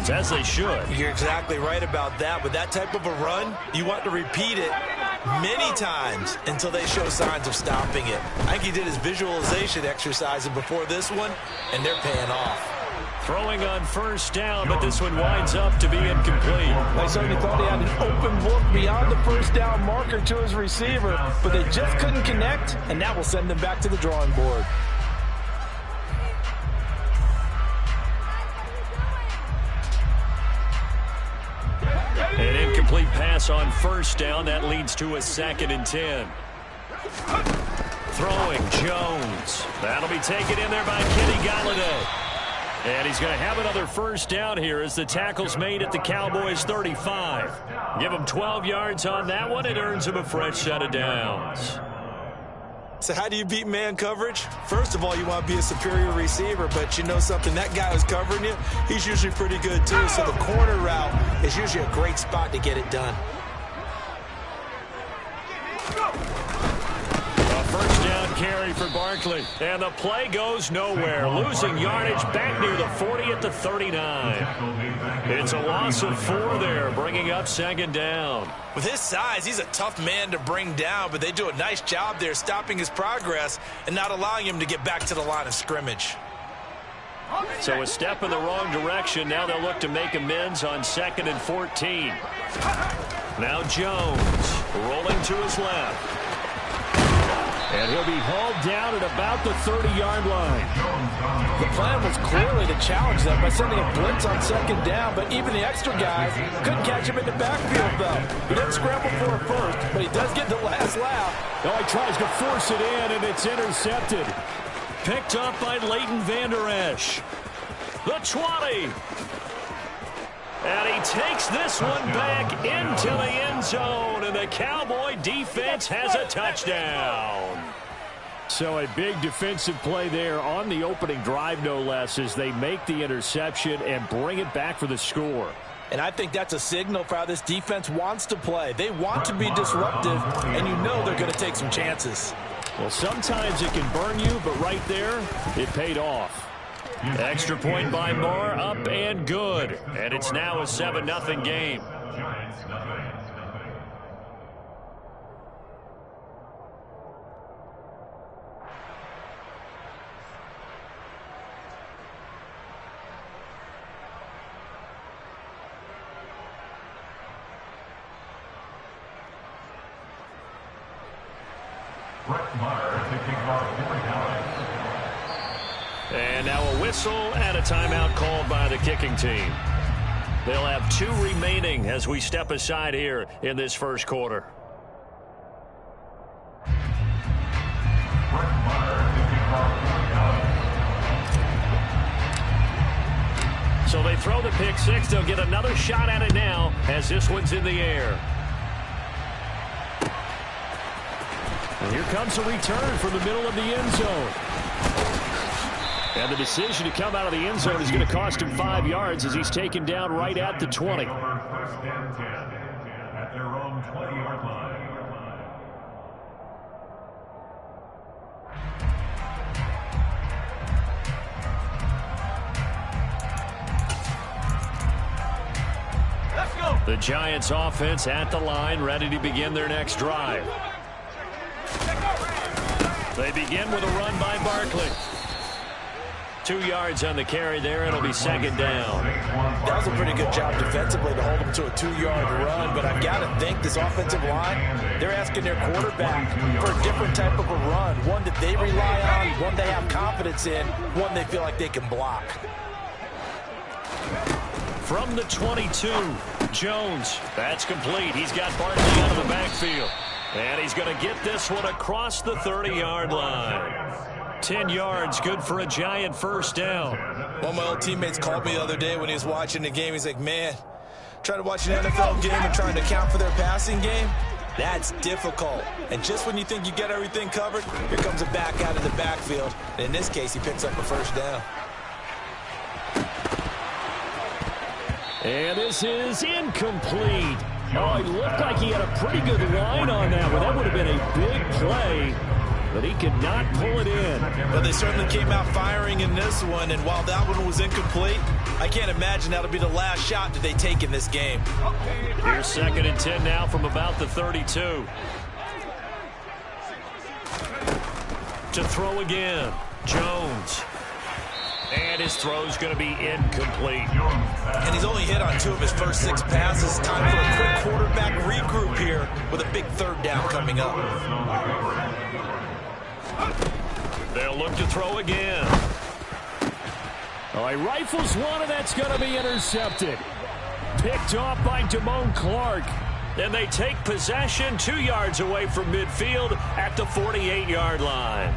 downs, as they should. You're exactly right about that. With that type of a run, you want to repeat it many times until they show signs of stopping it. I think he did his visualization exercises before this one, and they're paying off. Throwing on first down, but this one winds up to be incomplete. They certainly thought he had an open look beyond the first down marker to his receiver, but they just couldn't connect, and that will send them back to the drawing board. An incomplete pass on first down. That leads to a 2nd and 10. Throwing, Jones. That'll be taken in there by Kenny Golladay. And he's going to have another first down here as the tackle's made at the Cowboys' 35. Give him 12 yards on that one. It earns him a fresh set of downs. So how do you beat man coverage? First of all, you want to be a superior receiver, but you know something, that guy who's covering you, he's usually pretty good too. So the corner route is usually a great spot to get it done. First down carry for Barkley. And the play goes nowhere. Losing yardage back near the 40 at the 39. It's a loss of 4 there, bringing up 2nd down. With his size, he's a tough man to bring down, but they do a nice job there stopping his progress and not allowing him to get back to the line of scrimmage. So a step in the wrong direction. Now they'll look to make amends on 2nd and 14. Now Jones rolling to his left. And he'll be hauled down at about the 30-yard line. The plan was clearly to challenge them by sending a blitz on 2nd down, but even the extra guys couldn't catch him in the backfield, though. He didn't scramble for it first, but he does get the last laugh. Oh, he tries to force it in, and it's intercepted. Picked up by Leighton Vander Esch. The 20. And he takes this one back into the end zone, and the Cowboy defense has a touchdown. So a big defensive play there on the opening drive, no less, as they make the interception and bring it back for the score. And I think that's a signal for how this defense wants to play. They want to be disruptive, and you know they're going to take some chances. Well, sometimes it can burn you, but right there, it paid off. Extra point by Moore, up and good. And it's now a 7-0 game. And now a whistle and a timeout called by the kicking team. They'll have 2 remaining as we step aside here in this first quarter. So they throw the pick 6. They'll get another shot at it now as this one's in the air. And here comes a return from the middle of the end zone. And the decision to come out of the end zone is going to cost him 5 yards as he's taken down right at the 20. At their own 20-yard line. Let's go. The Giants offense at the line, ready to begin their next drive. They begin with a run by Barkley. 2 yards on the carry there. It'll be 2nd down. That was a pretty good job defensively to hold him to a 2-yard run, but I've got to think this offensive line, they're asking their quarterback for a different type of a run, one that they rely on, one they have confidence in, one they feel like they can block. From the 22, Jones. That's complete. He's got Barkley out of the backfield. And he's going to get this one across the 30-yard line. 10 yards, good for a Giant first down. One of my old teammates called me the other day when he was watching the game. He's like, man, trying to watch an NFL game and trying to account for their passing game, that's difficult. And just when you think you get everything covered, here comes a back out of the backfield. And in this case, he picks up a first down. And this is incomplete. Oh, it looked like he had a pretty good line on that one. That would have been a big play. but he could not pull it in. But they certainly came out firing in this one, and while that one was incomplete, I can't imagine that'll be the last shot that they take in this game. Here's 2nd and 10 now from about the 32. To throw again, Jones. And his throw's going to be incomplete. And he's only hit on 2 of his first 6 passes. Time for a quick quarterback regroup here with a big 3rd down coming up. They'll look to throw again. Oh, he rifles one, and that's going to be intercepted. Picked off by Damone Clark. And they take possession 2 yards away from midfield at the 48-yard line.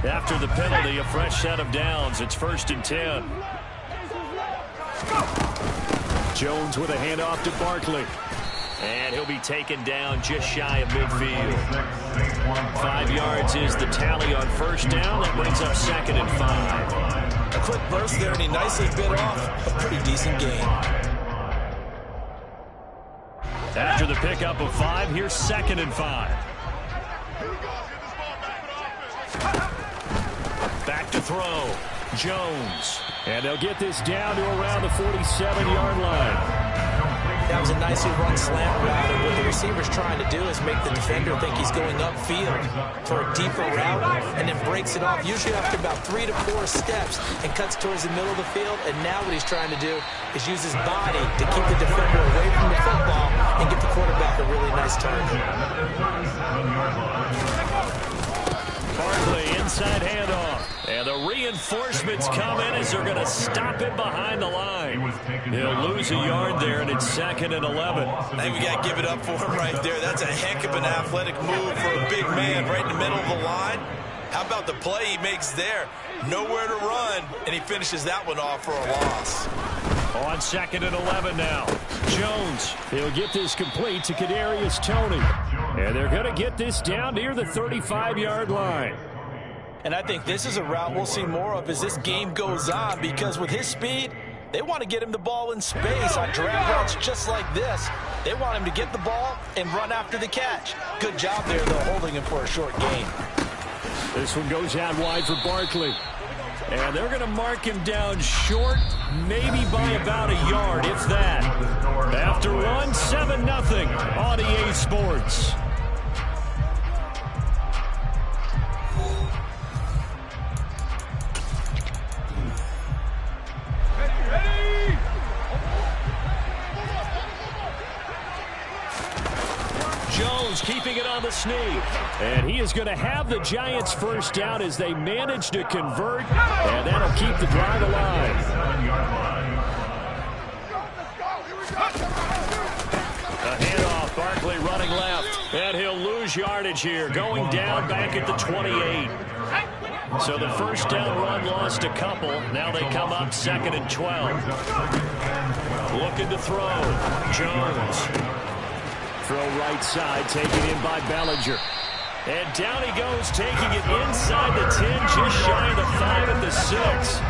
After the penalty, a fresh set of downs. It's 1st and 10. Jones with a handoff to Barkley. And he'll be taken down just shy of midfield. 5 yards is the tally on 1st down. That brings up 2nd and 5. A quick burst there, and he nicely bit off a pretty decent gain. After the pickup of 5, here's 2nd and 5. Back to throw. Jones. And they'll get this down to around the 47-yard line. That was a nicely run slant route, and what the receiver's trying to do is make the defender think he's going upfield for a deeper route, and then breaks it off, usually after about 3 to 4 steps, and cuts towards the middle of the field. And now what he's trying to do is use his body to keep the defender away from the football and get the quarterback a really nice turn. Barkley, inside handoff. And the reinforcements come in as they're going to stop him behind the line. He'll lose a yard there, and it's 2nd and 11. I think we got to give it up for him right there. That's a heck of an athletic move for a big man right in the middle of the line. How about the play he makes there? Nowhere to run, and he finishes that one off for a loss. On 2nd and 11 now. Jones, he'll get this complete to Kadarius Toney. And they're going to get this down near the 35-yard line. And I think this is a route we'll see more of as this game goes on, because with his speed, they want to get him the ball in space on drag routes just like this. They want him to get the ball and run after the catch. Good job there, though, holding him for a short gain. This one goes out wide for Barkley. And they're going to mark him down short, maybe by about a yard, if that. After one, 7-0 on EA Sports. Jones keeping it on the sneak. And he is going to have the Giants' 1st down as they manage to convert. And that'll keep the drive alive. A handoff, Barkley running left. And he'll lose yardage here, going down back at the 28. So the 1st down run lost a couple. Now they come up 2nd and 12. Looking to throw. Jones. Throw right side, taken in by Bellinger. And down he goes, taking it inside the 10, just shy of the 5 at the 6.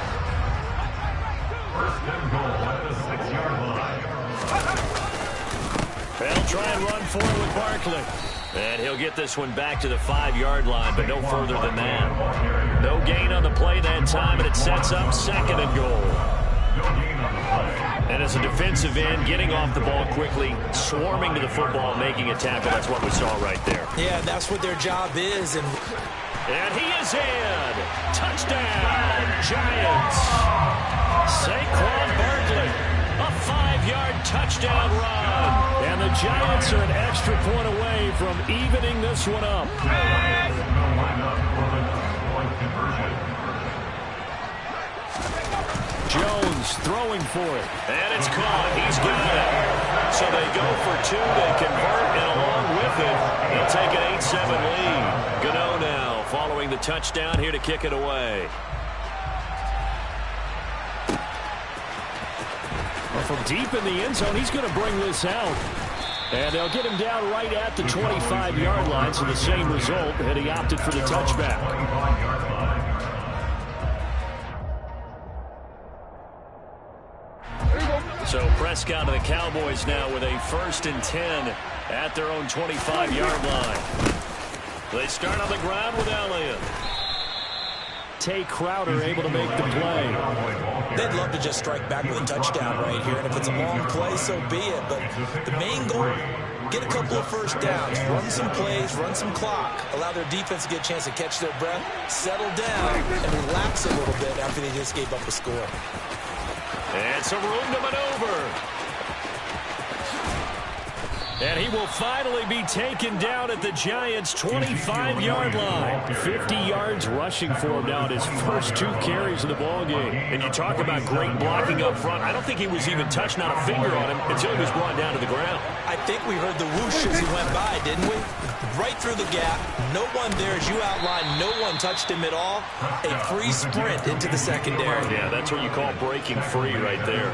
They'll try and run forward with Barkley. And he'll get this one back to the 5-yard line, but no further than that. No gain on the play that time, and it sets up 2nd and goal. And as a defensive end, getting off the ball quickly, swarming to the football, making a tackle. That's what we saw right there. Yeah, that's what their job is. And he is in. Touchdown, Giants. Saquon Barkley, a 5-yard touchdown run. And the Giants are an extra point away from evening this one up. Jones throwing for it. And it's caught. He's got it. So they go for 2. They convert, and along with it, they'll take an 8-7 lead. Gano now following the touchdown here to kick it away. Well, from deep in the end zone, he's going to bring this out. And they'll get him down right at the 25-yard line, so the same result, and he opted for the touchback. So Prescott and the Cowboys now with a 1st and 10 at their own 25-yard line. They start on the ground with Elliott. Tay Crowder able to make the play. They'd love to just strike back with a touchdown right here, and if it's a long play, so be it. But the main goal, get a couple of first downs, run some plays, run some clock, allow their defense to get a chance to catch their breath, settle down, and relax a little bit after they just gave up a score. And some room to maneuver. And he will finally be taken down at the Giants' 25-yard line. 50 yards rushing for him now in his first 2 carries of the ballgame. And you talk about great blocking up front. I don't think he was even touched, not a finger on him, until he was brought down to the ground. I think we heard the whoosh as he went by, didn't we? Right through the gap. No one there, as you outlined. No one touched him at all. A free sprint into the secondary. Yeah, that's what you call breaking free right there.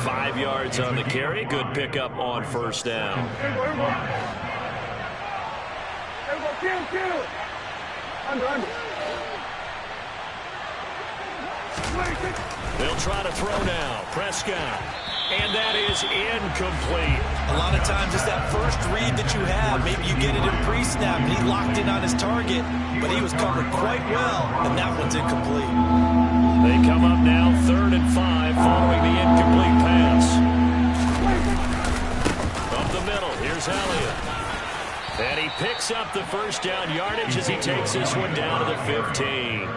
5 yards on the carry. Good pickup on first down. They'll try to throw now. Prescott. And that is incomplete. A lot of times it's that first read that you have. Maybe you get it in pre-snap and he locked in on his target, but he was covered quite well, and that one's incomplete. They come up now 3rd and 5 following the incomplete pass. Up the middle, here's Elliott. And he picks up the first down yardage as he takes this one down to the 15.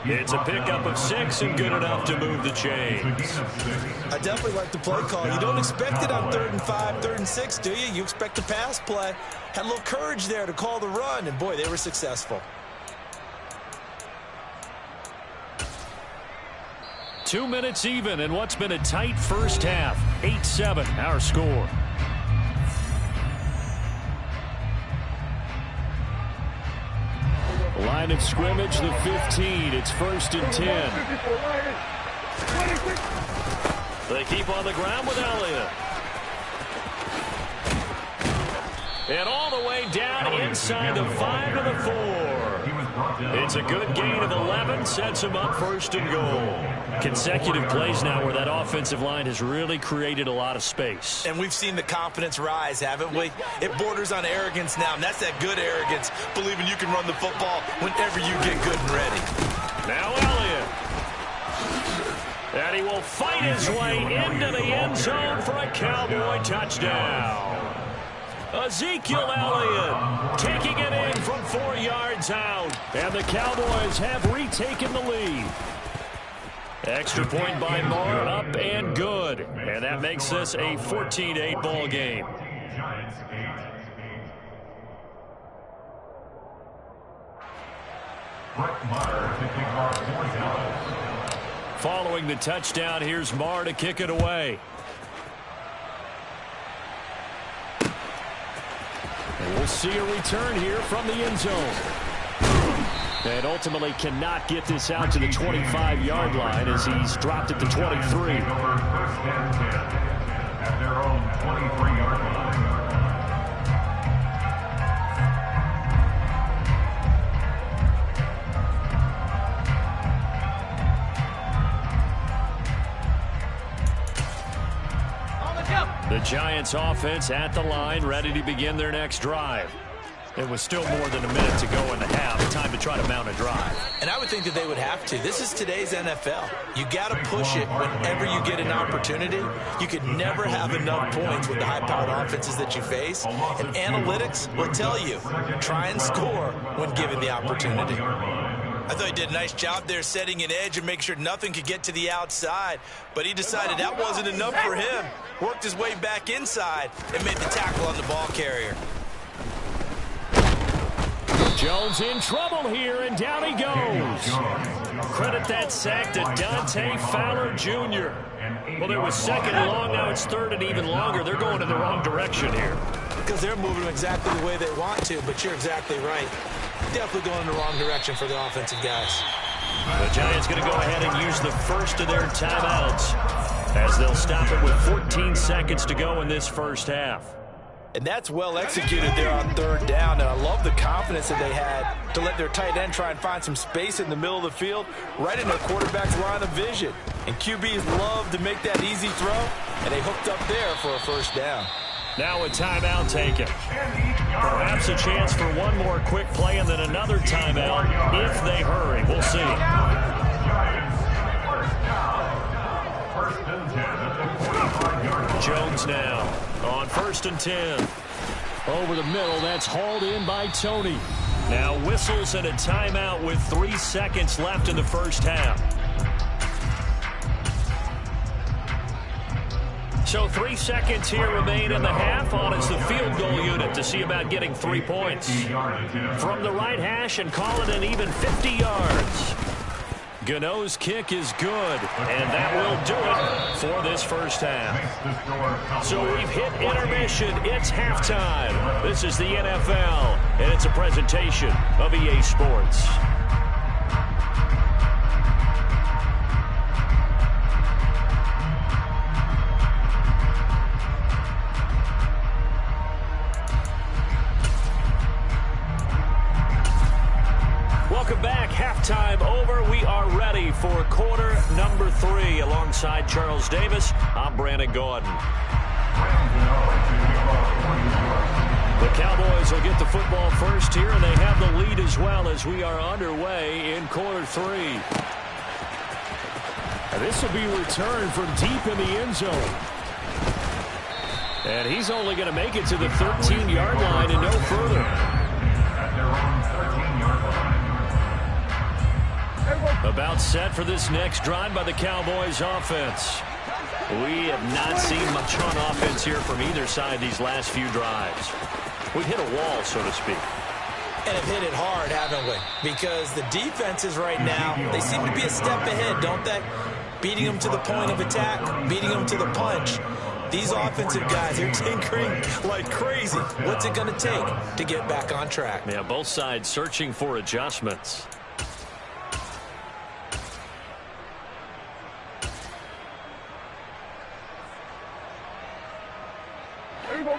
It's a pickup of 6 and good enough to move the chains. I definitely like the play call. You don't expect it on 3rd and 5, 3rd and 6, do you? You expect a pass play. Had a little courage there to call the run, and boy, they were successful. 2 minutes even in what's been a tight first half. 8-7, our score. Line of scrimmage, the 15. It's 1st and 10. They keep on the ground with Elliott. And all the way down inside the 5 to the 4. It's a good gain of 11. Sets him up 1st and goal. Consecutive plays now where that offensive line has really created a lot of space. And we've seen the confidence rise, haven't we? It borders on arrogance now, and that's that good arrogance, believing you can run the football whenever you get good and ready. Now Elliott. And he will fight his way into the end zone for a Cowboy touchdown. Ezekiel Elliott taking it in from 4 yards out. And the Cowboys have retaken the lead. Extra point by Moore, up and good. And that makes this a 14-8 ball game. Following the touchdown, here's Marr to kick it away. And we'll see a return here from the end zone. And ultimately cannot get this out to the 25-yard line as he's dropped at the 23. At their own 23-yard line. The Giants offense at the line, ready to begin their next drive. It was still more than a minute to go in the half. Time to try to mount a drive. And I would think that they would have to. This is today's NFL. You got to push it whenever you get an opportunity. You could never have enough points with the high-powered offenses that you face. And analytics will tell you, try and score when given the opportunity. I thought he did a nice job there setting an edge and making sure nothing could get to the outside. But he decided that wasn't enough for him. Worked his way back inside and made the tackle on the ball carrier. Jones in trouble here, and down he goes. Credit that sack to Dante Fowler Jr. Well, it was 2nd and long. Now it's 3rd and even longer. They're going in the wrong direction here. Because they're moving exactly the way they want to, but you're exactly right. Definitely going in the wrong direction for the offensive guys. The Giants going to go ahead and use the first of their timeouts as they'll stop it with 14 seconds to go in this first half. And that's well executed there on third down. And I love the confidence that they had to let their tight end try and find some space in the middle of the field, right in their quarterback's line of vision. And QBs love to make that easy throw, and they hooked up there for a first down. Now a timeout taken. Perhaps a chance for one more quick play and then another timeout if they hurry. We'll see. Jones now on 1st and 10. Over the middle, that's hauled in by Tony. Now whistles and a timeout with 3 seconds left in the first half. So 3 seconds here remain in the half on as the field goal unit to see about getting 3 points. From the right hash and call it an even 50 yards. Gano's kick is good, and that will do it for this first half. So we've hit intermission. It's halftime. This is the NFL, and it's a presentation of EA Sports. Welcome back. Halftime over. We are ready for quarter number 3. Alongside Charles Davis, I'm Brandon Gordon. The Cowboys will get the football first here, and they have the lead as well as we are underway in quarter 3. And this will be returned from deep in the end zone. And he's only going to make it to the 13-yard line and no further. About set for this next drive by the Cowboys offense. We have not seen much on offense here from either side these last few drives. We've hit a wall, so to speak. And have hit it hard, haven't we? Because the defenses right now, they seem to be a step ahead, don't they? Beating them to the point of attack, beating them to the punch. These offensive guys are tinkering like crazy. What's it going to take to get back on track? Yeah, both sides searching for adjustments.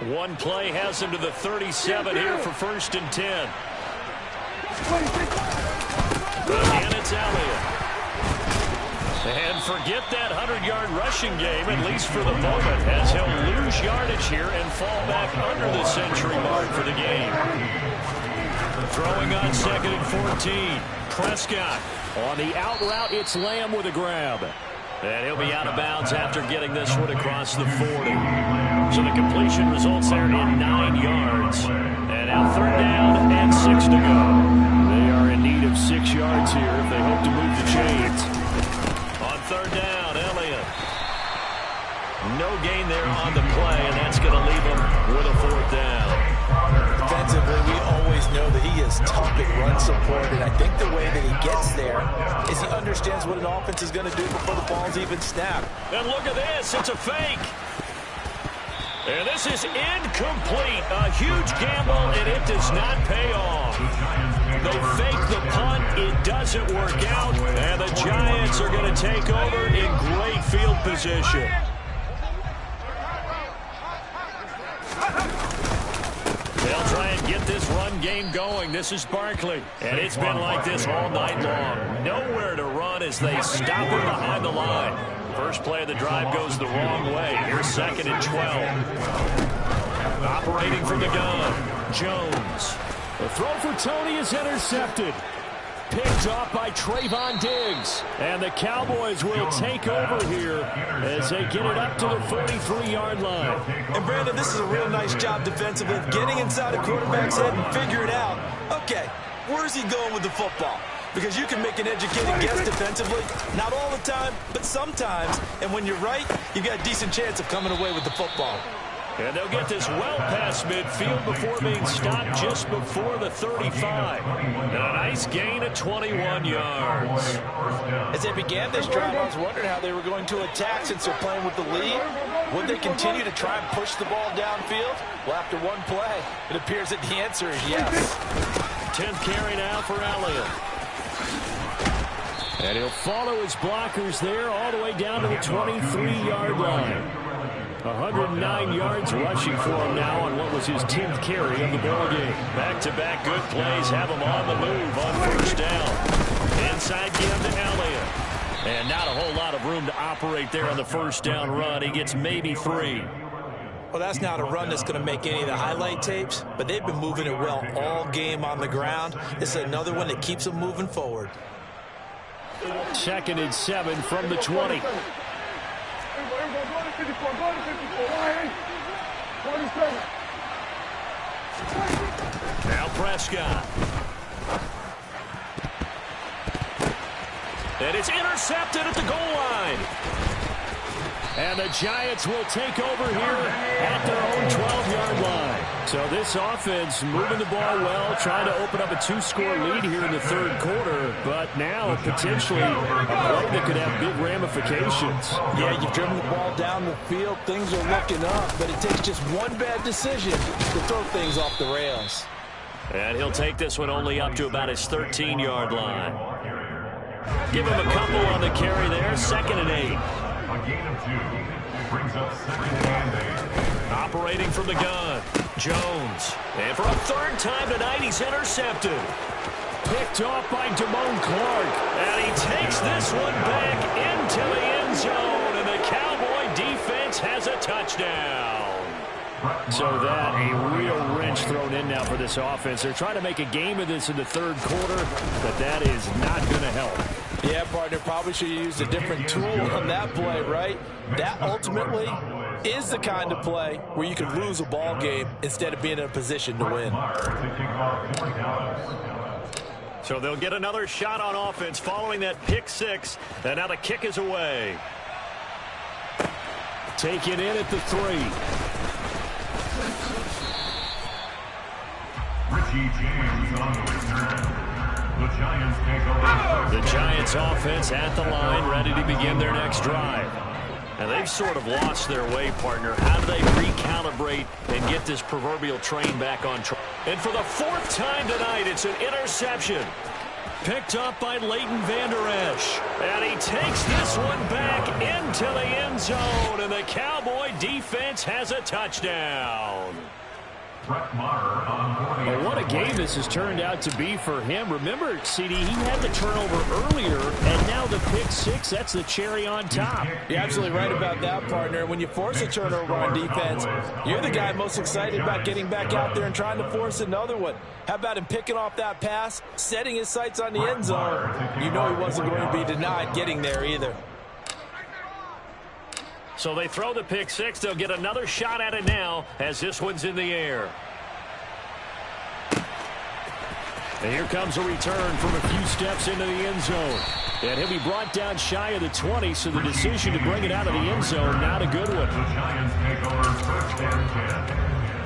One play has him to the 37 here for 1st and 10. Again, it's Elliott. And forget that 100-yard rushing game, at least for the moment, as he'll lose yardage here and fall back under the century mark for the game. Throwing on 2nd and 14. Prescott on the out route. It's Lamb with a grab. And he'll be out of bounds after getting this one across the 40. So the completion results there in 9 yards. And now 3rd down and 6 to go. They are in need of 6 yards here if they hope to move the chains. On 3rd down, Elliott. No gain there on the play, and that's going to leave him with a 4th down. Defensively, we always know that he is tough at run support, and I think the way that he gets there is he understands what an offense is going to do before the ball's even snapped. And look at this. It's a fake. And this is incomplete. A huge gamble, and it does not pay off. They fake the punt. It doesn't work out, and the Giants are going to take over in great field position. They'll try and get this run game going. This is Barkley, and it's been like this all night long. Nowhere to run as they stop him behind the line. First play of the drive goes the wrong way. Here's 2nd and 12. Operating from the gun, Jones. The throw for Tony is intercepted. Picked off by Trayvon Diggs. And the Cowboys will take over here as they get it up to the 43-yard line. And, Brandon, this is a real nice job defensively of getting inside a quarterback's head and figure it out. Okay, where's he going with the football? Because you can make an educated guess defensively. Not all the time, but sometimes. And when you're right, you've got a decent chance of coming away with the football. And they'll get this well past midfield before being stopped just before the 35. And a nice gain of 21 yards. As they began this drive, I was wondering how they were going to attack since they're playing with the lead. Would they continue to try and push the ball downfield? Well, after one play, it appears that the answer is yes. 10th carry now for Elliott. And he'll follow his blockers there all the way down to the 23-yard line. 109 yards rushing for him now on what was his 10th carry of the ball game. Back-to-back good plays have him on the move on first down. Inside give to Elliott. And not a whole lot of room to operate there on the first down run. He gets maybe 3. Well, that's not a run that's going to make any of the highlight tapes, but they've been moving it well all game on the ground. This is another one that keeps them moving forward. 2nd and 7 from the 20. Now Prescott. And it's intercepted at the goal line. And the Giants will take over here at their own 12-yard line. So this offense moving the ball well, trying to open up a 2-score lead here in the 3rd quarter. But now potentially a play that could have big ramifications. Yeah, you've driven the ball down the field. Things are looking up, but it takes just one bad decision to throw things off the rails. And he'll take this one only up to about his 13-yard line. Give him a couple on the carry there. 2nd and 8. A gain of 2 brings up 2nd and 8. Operating from the gun, Jones. And for a 3rd time tonight, he's intercepted. Picked off by Damone Clark. And he takes this one back into the end zone. And the Cowboy defense has a touchdown. So that a real wrench thrown in now for this offense. They're trying to make a game of this in the 3rd quarter, but that is not going to help. Yeah, partner, probably should have used a different tool on that play, right? That ultimately is the kind of play where you can lose a ball game instead of being in a position to win. So they'll get another shot on offense following that pick 6, and now the kick is away. Taken in at the 3. Richie James on the return. The Giants take over. The Giants offense at the line, ready to begin their next drive. And they've sort of lost their way, partner. How do they recalibrate and get this proverbial train back on track? And for the 4th time tonight, it's an interception. Picked up by Leighton Vander Esch. And he takes this one back into the end zone. And the Cowboy defense has a touchdown. Well, what a game this has turned out to be for him. Remember, CD, he had the turnover earlier, and now the pick 6, that's the cherry on top. You're absolutely right about that, partner. When you force a turnover on defense, you're the guy most excited about getting back out there and trying to force another one. How about him picking off that pass, setting his sights on the end zone? You know he wasn't going to be denied getting there either. So they throw the pick 6. They'll get another shot at it now as this one's in the air. And here comes a return from a few steps into the end zone. And he'll be brought down shy of the 20, so the decision to bring it out of the end zone, not a good one. The Giants take over 1st and 10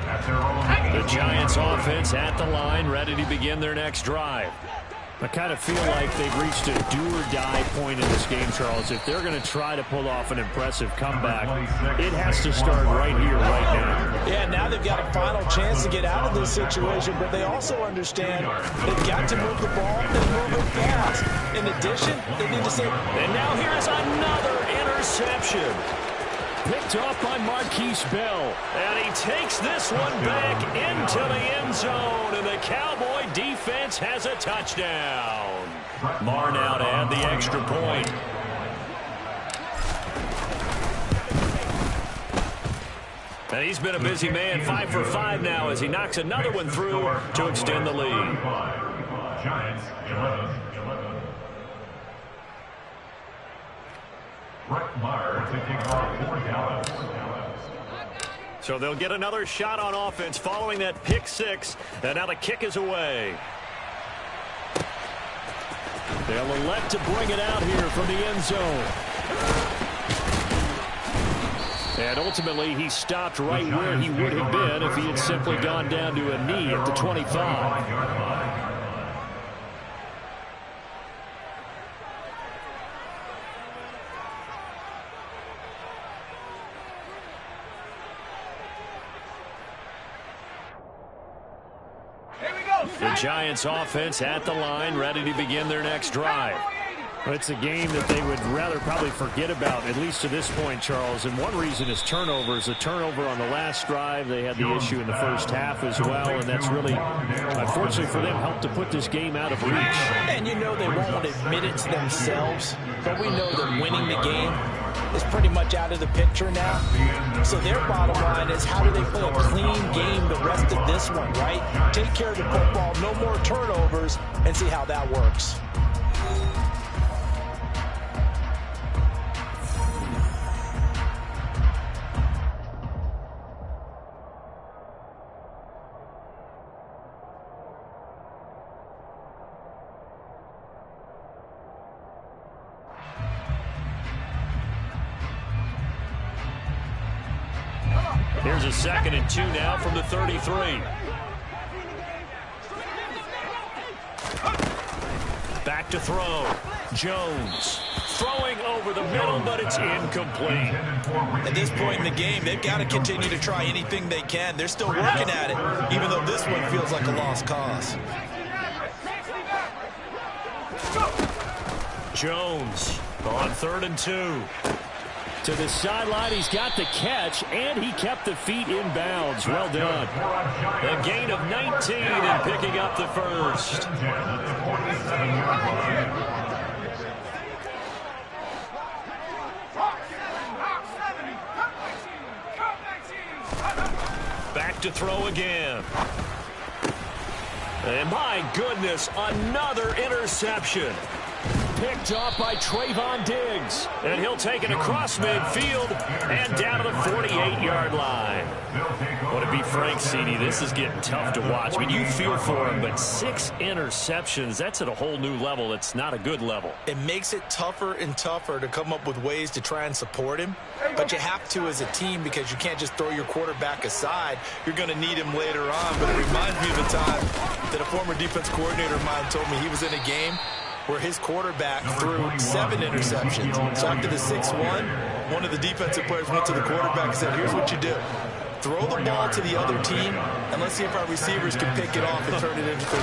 at their own. The Giants offense at the line, ready to begin their next drive. I kind of feel like they've reached a do-or-die point in this game, Charles. If they're going to try to pull off an impressive comeback, it has to start right here, right now. Yeah, now they've got a final chance to get out of this situation, but they also understand they've got to move the ball and move it fast. In addition, they need to say... And now here's another interception. Picked off by Marquise Bell. And he takes this one back into the end zone. And the Cowboy defense has a touchdown. Marr now to add the extra point. And he's been a busy man, 5 for 5 now as he knocks another one through to extend the lead. Giants 11. Brett Meyer taking off 4 down. So they'll get another shot on offense following that pick 6. And now the kick is away. They'll elect to bring it out here from the end zone. And ultimately, he stopped right where he would have been if he had simply gone down to a knee at the 25. The Giants offense at the line, ready to begin their next drive. It's a game that they would rather probably forget about, at least to this point, Charles. And one reason is turnovers. A turnover on the last drive. They had the issue in the first half as well, and that's really, unfortunately for them, helped to put this game out of reach. And you know they won't admit it to themselves, but we know that winning the game is pretty much out of the picture now. So their bottom line is, how do they play a clean game the rest of this one, right? Take care of the football, no more turnovers, and see how that works. Here's a 2nd and 2 now from the 33. Back to throw. Jones throwing over the middle, but it's incomplete. At this point in the game, they've got to continue to try anything they can. They're still working at it, even though this one feels like a lost cause. Jones on 3rd and 2. To the sideline, he's got the catch, and he kept the feet in bounds. Well done. A gain of 19 and picking up the first. Back to throw again. And my goodness, another interception. Picked off by Trayvon Diggs. And he'll take it across midfield and down to the 48-yard line. Well, to be frank, CD, this is getting tough to watch. I mean, you feel for him, but 6 interceptions, that's at a whole new level. It's not a good level. It makes it tougher and tougher to come up with ways to try and support him. But you have to as a team, because you can't just throw your quarterback aside. You're going to need him later on. But it reminds me of a time that a former defense coordinator of mine told me he was in a game where his quarterback threw 7 interceptions. So after the 6-1, one of the defensive players went to the quarterback and said, here's what you do. Throw the ball to the other team, and let's see if our receivers can pick it off and turn it into a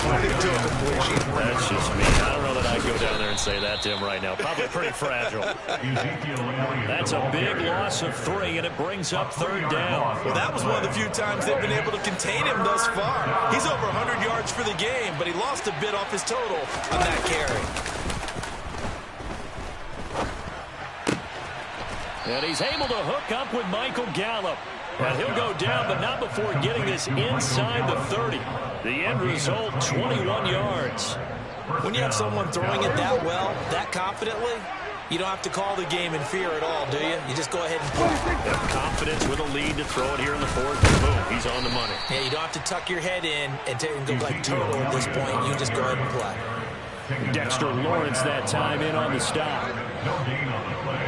completion. That's just me. I don't know that I'd go down there and say that to him right now. Probably pretty fragile. That's a big loss of 3, and it brings up 3rd down. Well, that was one of the few times they've been able to contain him thus far. He's over 100 yards for the game, but he lost a bit off his total on that carry. And he's able to hook up with Michael Gallup. And he'll go down, but not before getting this inside the 30. The end result, 21 yards. When you have someone throwing it that well, that confidently, you don't have to call the game in fear at all, do you? You just go ahead and play. Confidence with a lead to throw it here in the 4th. Boom, he's on the money. Yeah, you don't have to tuck your head in and go like turtle at this point. You just go ahead and play. Dexter Lawrence that time in on the stop. No gain on the play.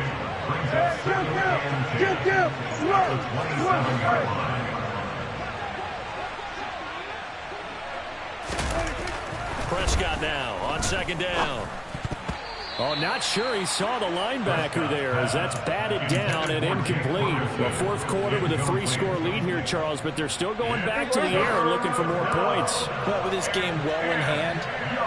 Prescott now on 2nd down. Oh, not sure he saw the linebacker there, as that's batted down and incomplete. Well, 4th quarter with a 3-score lead here, Charles, but they're still going back to the air looking for more points. Well, with this game well in hand,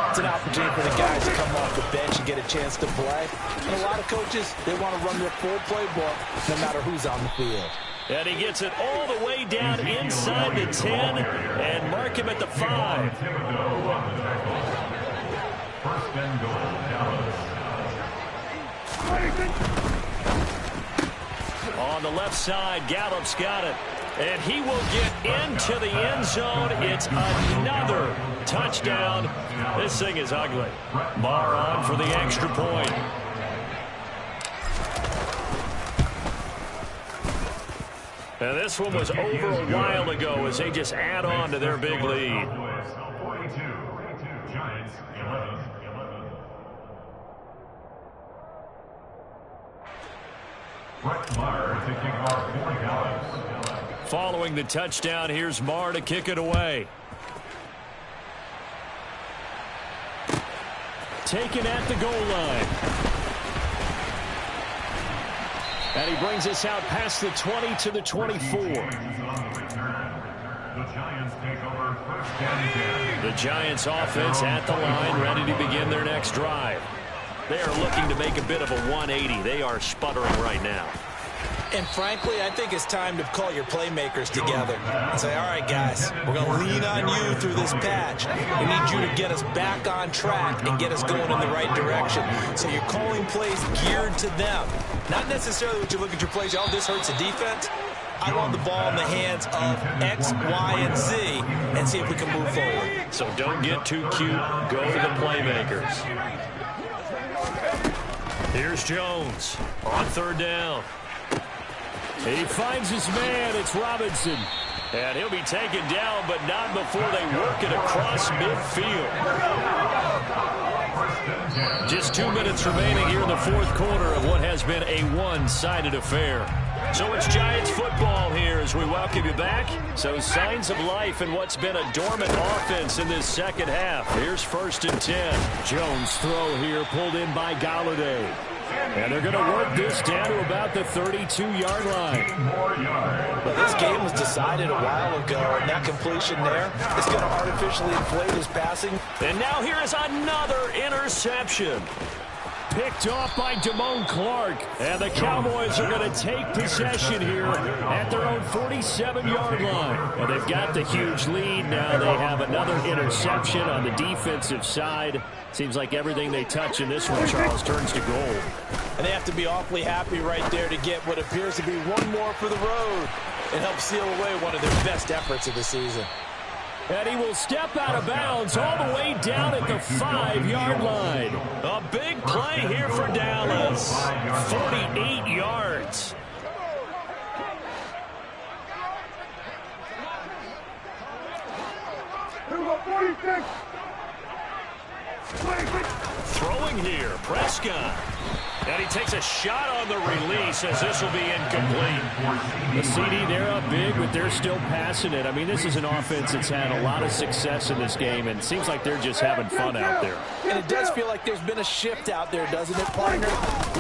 it's an opportunity for the guys to come off the bench and get a chance to play. And a lot of coaches, they want to run their full playbook no matter who's on the field. And he gets it all the way down inside the 10 and mark him at the 5. 1st and goal, Dallas. On the left side, Gallup's got it. And he will get into the end zone. It's another touchdown. This thing is ugly. Marr on for the extra point. And this one was over a while ago as they just add on to their big lead. 42, Giants, 11. Marr to kick off 40 yards. Following the touchdown, here's Marr to kick it away. Taken at the goal line. And he brings us out past the 20 to the 24. The Giants take over 1st and 10. The Giants offense at the line, ready to begin their next drive. They are looking to make a bit of a 180. They are sputtering right now. And frankly, I think it's time to call your playmakers together and say, all right, guys, we're going to lean on you through this patch. We need you to get us back on track and get us going in the right direction. So you're calling plays geared to them. Not necessarily what you look at your plays, oh, this hurts the defense. I want the ball in the hands of X, Y, and Z and see if we can move forward. So don't get too cute. Go to the playmakers. Here's Jones on third down. He finds his man. It's Robinson. And he'll be taken down, but not before they work it across midfield. Just 2 minutes remaining here in the fourth quarter of what has been a one-sided affair. So it's Giants football here as we welcome you back. So signs of life in what's been a dormant offense in this second half. Here's 1st and 10. Jones throw here pulled in by Galladay. And they're going to work this down to about the 32-yard line. But this game was decided a while ago, and that completion there is going to artificially inflate his passing. And now here is another interception. Picked off by Damone Clark. And the Cowboys are going to take possession here at their own 47-yard line. And they've got the huge lead. Now they have another interception on the defensive side. Seems like everything they touch in this one, Charles, turns to gold. And they have to be awfully happy right there to get what appears to be one more for the road and help seal away one of their best efforts of the season. And he will step out of bounds all the way down at the 5-yard line. A big play here for Dallas. 48 yards. Throwing here, Prescott. And he takes a shot on the release as this will be incomplete. The CD, they're up big, but they're still passing it. I mean, this is an offense that's had a lot of success in this game, and it seems like they're just having fun out there. And it does feel like there's been a shift out there, doesn't it, partner?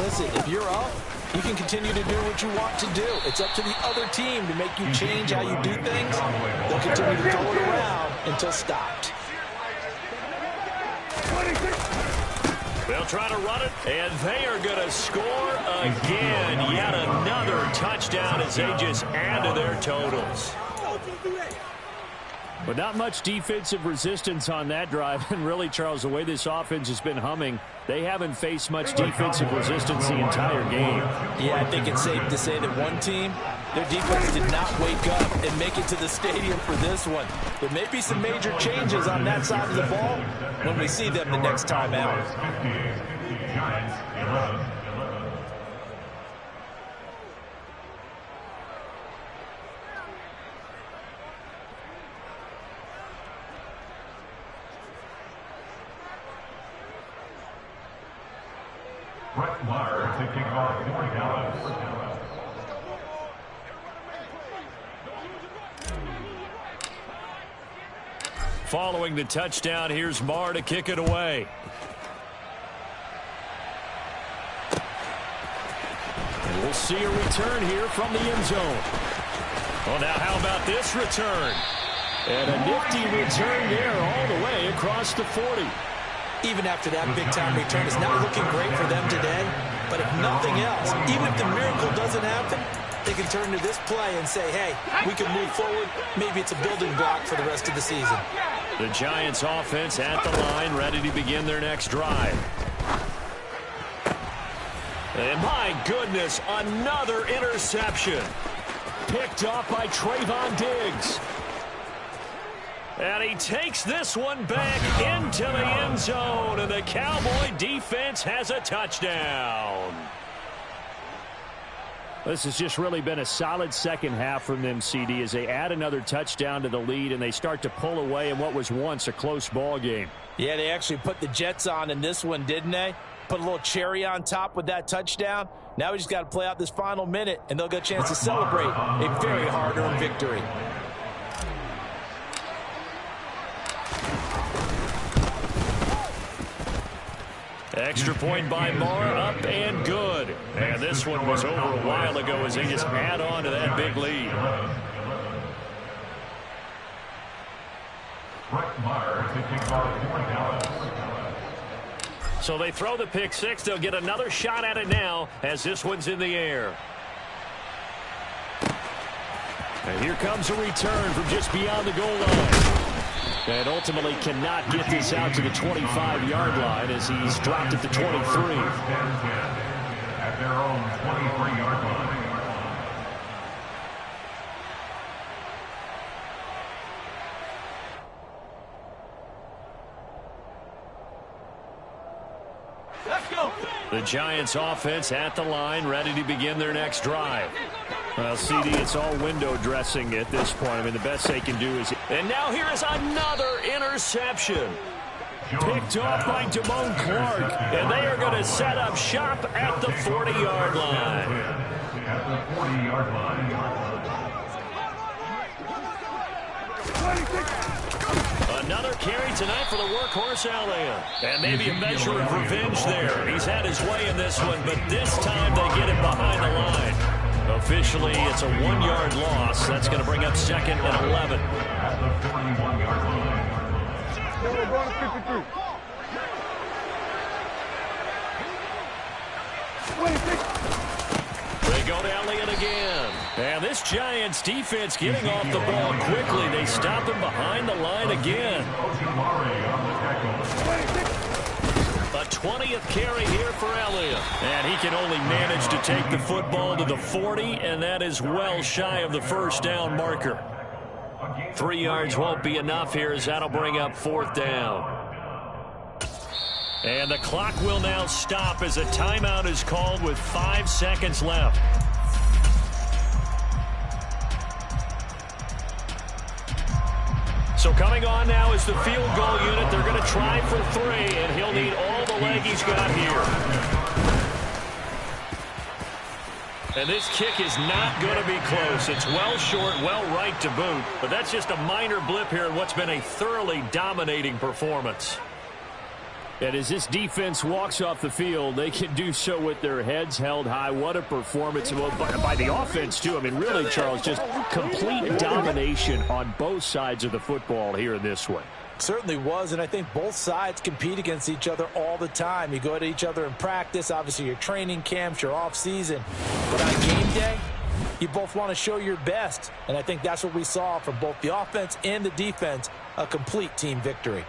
Listen, if you're up, you can continue to do what you want to do. It's up to the other team to make you change how you do things. They'll continue to throw it around until stopped. They'll try to run it, and they are going to score again. Yet another touchdown as they just add to their totals. But not much defensive resistance on that drive. And really, Charles, the way this offense has been humming, they haven't faced much defensive resistance the entire game. Yeah, I think it's safe to say that one team, their defense did not wake up and make it to the stadium for this one. There may be some major changes on that side of the ball when we see them the next time out. Giants 11. Brett Maher to kick off for Dallas. Following the touchdown, here's Maher to kick it away. And we'll see a return here from the end zone. Well, now how about this return? And a nifty return there all the way across the 40. Even after that big-time return, it's not looking great for them today. But if nothing else, even if the miracle doesn't happen, they can turn to this play and say, hey, we can move forward. Maybe it's a building block for the rest of the season. The Giants offense at the line, ready to begin their next drive. And my goodness, another interception. Picked off by Trayvon Diggs. And he takes this one back into the end zone, and the Cowboy defense has a touchdown. This has just really been a solid second half from them, CD, as they add another touchdown to the lead, and they start to pull away in what was once a close ball game. Yeah, they actually put the Jets on in this one, didn't they? Put a little cherry on top with that touchdown. Now we just got to play out this final minute, and they'll get a chance to celebrate a very hard-earned victory. Extra point by Maher, up and good. And this one was over a while ago as they just add on to that big lead. Brett Maher to kick off for Dallas. So they throw the pick six. They'll get another shot at it now as this one's in the air. And here comes a return from just beyond the goal line. And ultimately cannot get this out to the 25-yard line as he's dropped at the 23. At their own 23-yard line. The Giants offense at the line, ready to begin their next drive. Well, CD, it's all window dressing at this point. I mean, the best they can do is... And now here is another interception. Picked off by Damone Clark. And they are going to set up shop at the 40-yard line. At the 40-yard line. Another carry tonight for the workhorse Elliott. And maybe a measure of revenge there. He's had his way in this one, but this time they get him behind the line. Officially, it's a 1-yard loss. That's going to bring up 2nd and 11. At the 41-yard line. They go to Elliott again. And this Giants defense getting off the ball quickly. They stop him behind the line again. A 20th carry here for Elliott. And he can only manage to take the football to the 40, and that is well shy of the first down marker. 3 yards won't be enough here as that'll bring up 4th down. And the clock will now stop as a timeout is called with 5 seconds left. So coming on now is the field goal unit. They're going to try for 3, and he'll need all the leg he's got here. And this kick is not going to be close. It's well short, well right to boot. But that's just a minor blip here in what's been a thoroughly dominating performance. And as this defense walks off the field, they can do so with their heads held high. What a performance by the offense, too. I mean, really, Charles, just complete domination on both sides of the football here in this one. Certainly was, and I think both sides compete against each other all the time. You go at each other in practice, obviously your training camps, your off-season. But on game day, you both want to show your best. And I think that's what we saw from both the offense and the defense, a complete team victory.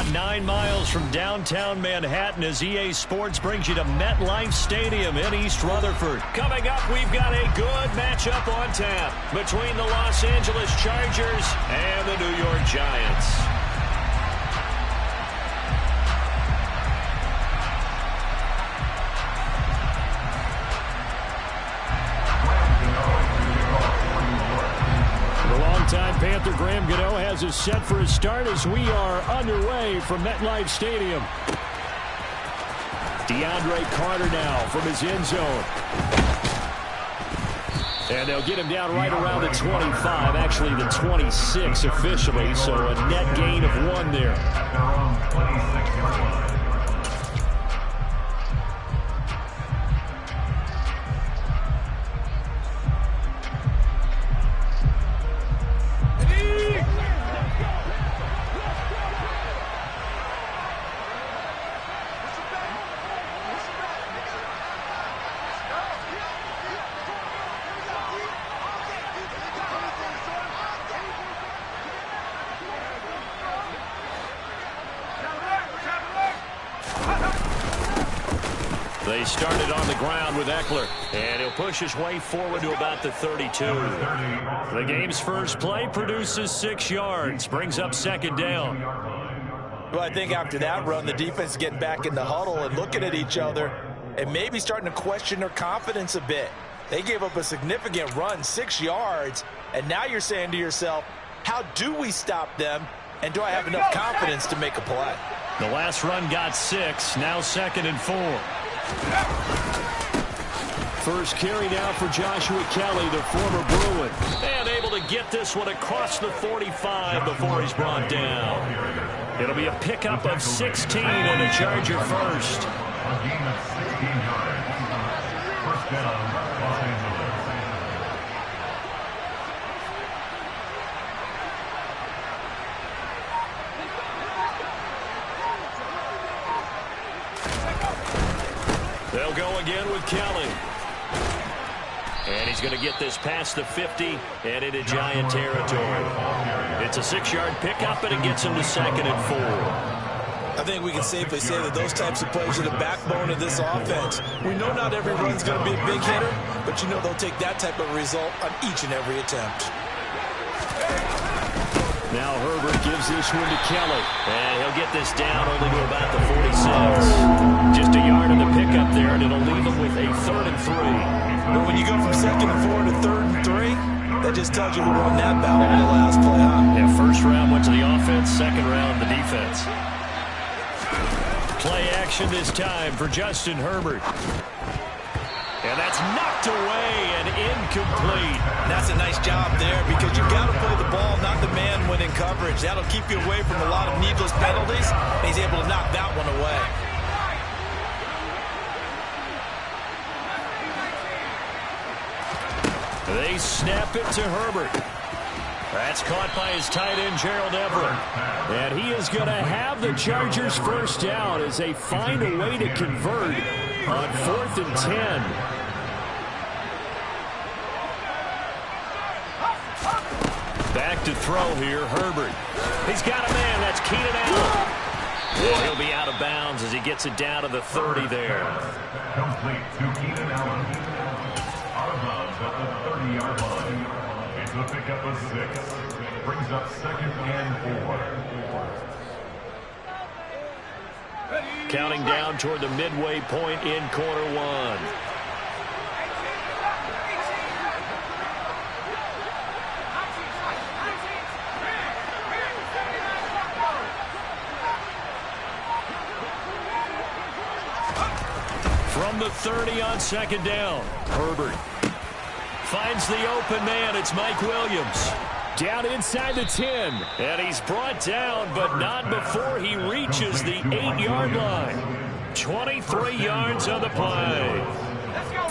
about 9 miles from downtown Manhattan as EA Sports brings you to MetLife Stadium in East Rutherford. Coming up, we've got a good matchup on tap between the Los Angeles Chargers and the New York Giants. Time Panther Graham Gano has us set for his start as we are underway from MetLife Stadium. DeAndre Carter now from his end zone. And they'll get him down right around the 25, actually the 26 officially, so a net gain of 1 there. They started on the ground with Eckler, and he'll push his way forward to about the 32. The game's first play produces 6 yards, brings up second down. Well, I think after that run, the defense is getting back in the huddle and looking at each other and maybe starting to question their confidence a bit. They gave up a significant run, 6 yards, and now you're saying to yourself, how do we stop them, and do I have enough confidence to make a play? The last run got 6, now 2nd and 4. First carry now for Joshua Kelly, the former Bruin. And able to get this one across the 45 before he's brought down. It'll be a pickup of 16 and a Charger first. A gain of 16 yards. First down, Los Angeles. They'll go again with Kelly. And he's going to get this past the 50 and into Giant territory. It's a 6-yard pickup, and it gets him to 2nd and 4. I think we can safely say that those types of plays are the backbone of this offense. We know not every run's going to be a big hitter, but you know they'll take that type of result on each and every attempt. Now Herbert gives this one to Kelly. And he'll get this down only to about the 46. Just a yard on the pickup there, and it'll leave him with a 3rd and 3. But when you go from 2nd and 4 to 3rd and 3, that just tells you who won that battle in the last play, huh? Yeah, first round went to the offense, second round the defense. Play action this time for Justin Herbert. And that's knocked away and incomplete. And that's a nice job there because you've got to play the ball, not the man when in coverage. That'll keep you away from a lot of needless penalties. And he's able to knock that one away. They snap it to Herbert. That's caught by his tight end, Gerald Everett. And he is going to have the Chargers first down as they find a way to convert on 4th and 10. Back to throw here, Herbert. He's got a man, that's Keenan Allen. And he'll be out of bounds as he gets it down to the 30 there. Complete to Keenan Allen. Out of bounds at the 30-yard line. It's a pickup of 6. Brings up 2nd and 4. Counting down toward the midway point in quarter 1. From the 30 on 2nd down, Herbert finds the open man. It's Mike Williams. Down inside the 10. And he's brought down, but not before he reaches the 8-yard line. 23 yards on the play.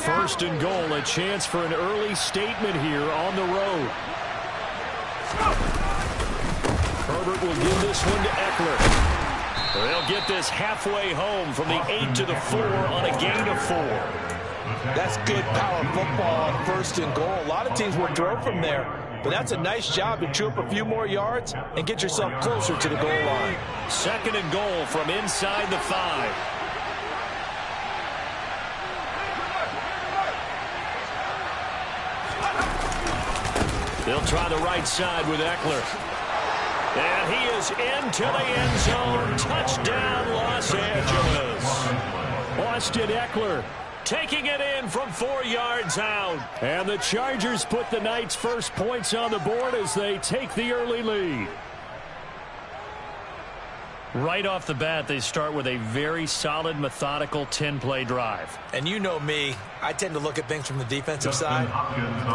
1st and goal, a chance for an early statement here on the road. Herbert will give this one to Eckler. They'll get this halfway home from the 8 to the 4 on a gain of 4. That's good power football on 1st and goal. A lot of teams will throw from there. but that's a nice job to chew up a few more yards and get yourself closer to the goal line. 2nd and goal from inside the 5. They'll try the right side with Eckler. And he is into the end zone. Touchdown, Los Angeles. Austin Eckler taking it in from 4 yards out. And the Chargers put the Knights' first points on the board as they take the early lead. Right off the bat, they start with a very solid, methodical 10-play drive. And you know me, I tend to look at things from the defensive side.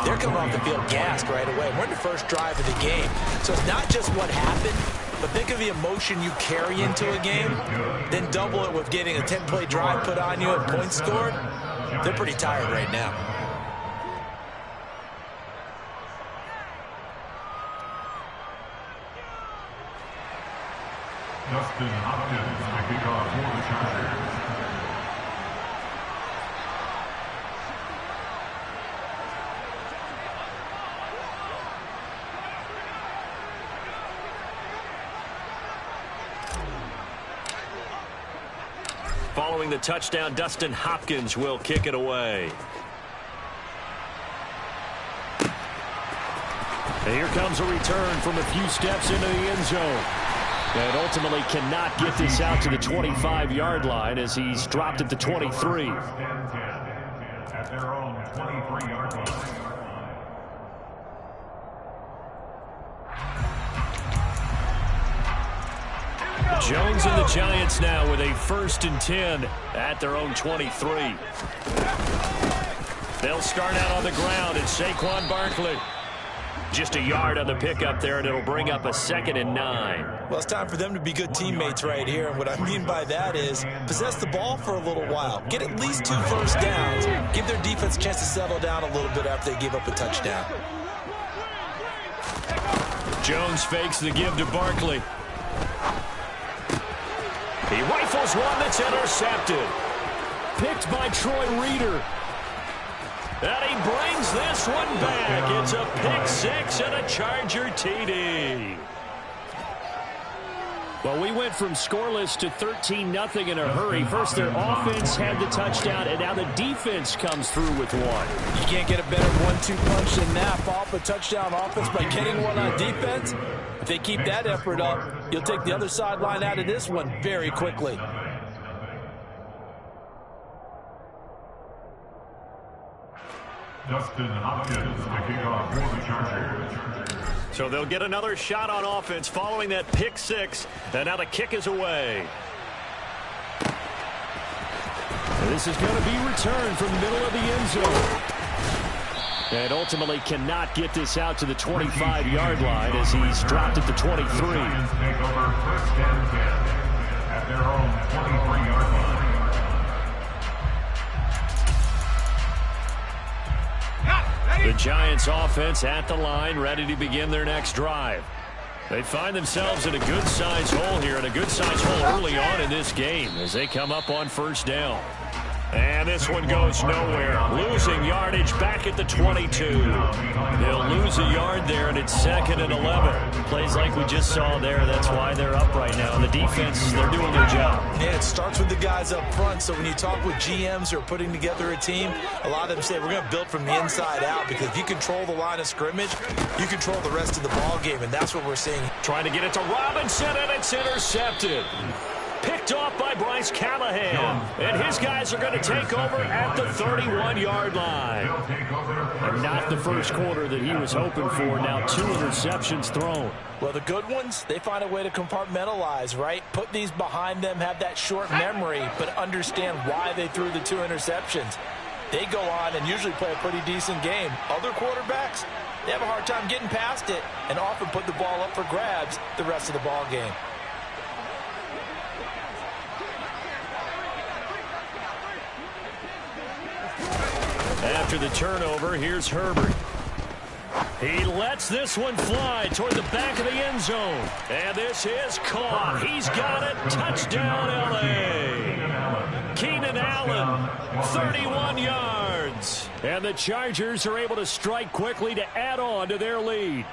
They're coming off the field gassed right away. We're in the first drive of the game. So it's not just what happened, but think of the emotion you carry into a game, then double it with getting a 10-play drive put on you and points scored. They're pretty tired right now. Justin Hopkins, the kickoff for the Chargers. Following the touchdown, Dustin Hopkins will kick it away. And here comes a return from a few steps into the end zone. And ultimately cannot get this out to the 25-yard line as he's dropped at the 23. At their own 23-yard line. Jones and the Giants now with a 1st and 10 at their own 23. They'll start out on the ground at Saquon Barkley. Just a yard on the pickup there, and it'll bring up a 2nd and 9. Well, it's time for them to be good teammates right here. And what I mean by that is possess the ball for a little while. Get at least 2 first downs. Give their defense a chance to settle down a little bit after they give up a touchdown. Jones fakes the give to Barkley. He rifles one that's intercepted. Picked by Troy Reeder. And he brings this one back. It's a pick 6 and a Charger TD. Well, we went from scoreless to 13-0 in a hurry. First, their offense had the touchdown, and now the defense comes through with one. You can't get a better 1-2 punch than that. Follow up a touchdown offense by getting one on defense. If they keep that effort up, you'll take the other sideline out of this one very quickly. Justin Hopkins, the kickoff for the Chargers. So they'll get another shot on offense following that pick 6. And now the kick is away. And this is going to be returned from the middle of the end zone. And ultimately cannot get this out to the 25-yard line as he's dropped at the 23. Take over 1st and 10 at their own 23-yard line. The Giants offense at the line, ready to begin their next drive. They find themselves in a good-sized hole here, and a good-sized hole early on in this game as they come up on 1st down. And this one goes nowhere. Losing yardage back at the 22. They'll lose a yard there, and it's 2nd and 11. Plays like we just saw there. That's why they're up right now. And the defense, they're doing their job. Yeah, it starts with the guys up front. So when you talk with GMs who are putting together a team, a lot of them say we're going to build from the inside out, because if you control the line of scrimmage, you control the rest of the ball game, and that's what we're seeing. Trying to get it to Robinson, and it's intercepted. Picked off by Bryce Callahan. And his guys are going to take over at the 31-yard line. And not the first quarter that he was hoping for. Now 2 interceptions thrown. Well, the good ones, they find a way to compartmentalize, right? Put these behind them, have that short memory, but understand why they threw the 2 interceptions. They go on and usually play a pretty decent game. Other quarterbacks, they have a hard time getting past it and often put the ball up for grabs the rest of the ball game. After the turnover, here's Herbert. He lets this one fly toward the back of the end zone. And this is caught. He's got it. Touchdown, L.A. Keenan Allen, 31 yards. yards. And the Chargers are able to strike quickly to add on to their lead.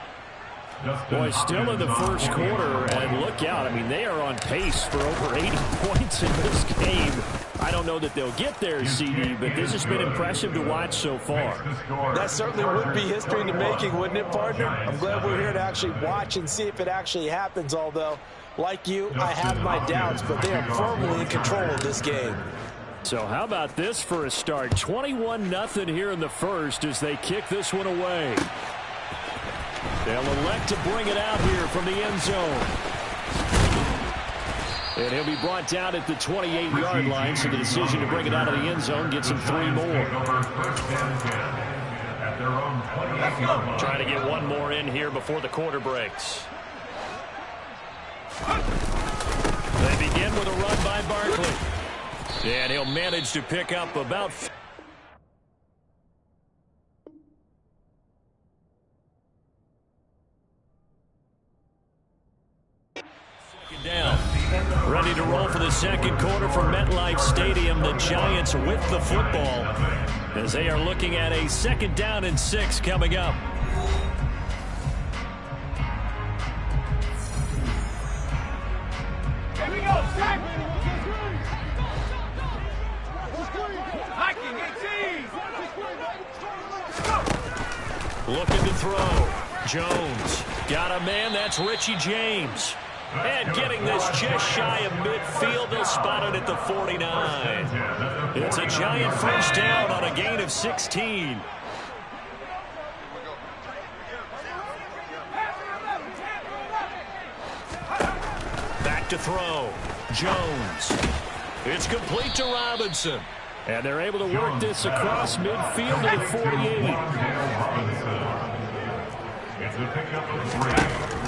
Boy, still in the first quarter, and look out. I mean, they are on pace for over 80 points in this game. I don't know that they'll get there, CD, but this has been impressive to watch so far. That certainly would be history in the making, wouldn't it, partner? I'm glad we're here to actually watch and see if it actually happens, although, like you, I have my doubts, but they are firmly in control of this game. So how about this for a start? 21-0 here in the first as they kick this one away. They'll elect to bring it out here from the end zone. And he'll be brought down at the 28-yard line, so the decision to bring it out of the end zone gets him 3 more. Trying to get one more in here before the quarter breaks. They begin with a run by Barkley. And he'll manage to pick up about... down. Ready to roll for the second quarter from MetLife Stadium. The Giants with the football as they are looking at a 2nd down and 6 coming up. Here we go, sack! Looking to throw. Jones got a man. That's Richie James. And getting this just shy of midfield, they'll spot it at the 49. It's a Giant first down on a gain of 16. Back to throw. Jones. It's complete to Robinson. And they're able to work this across midfield to the 48.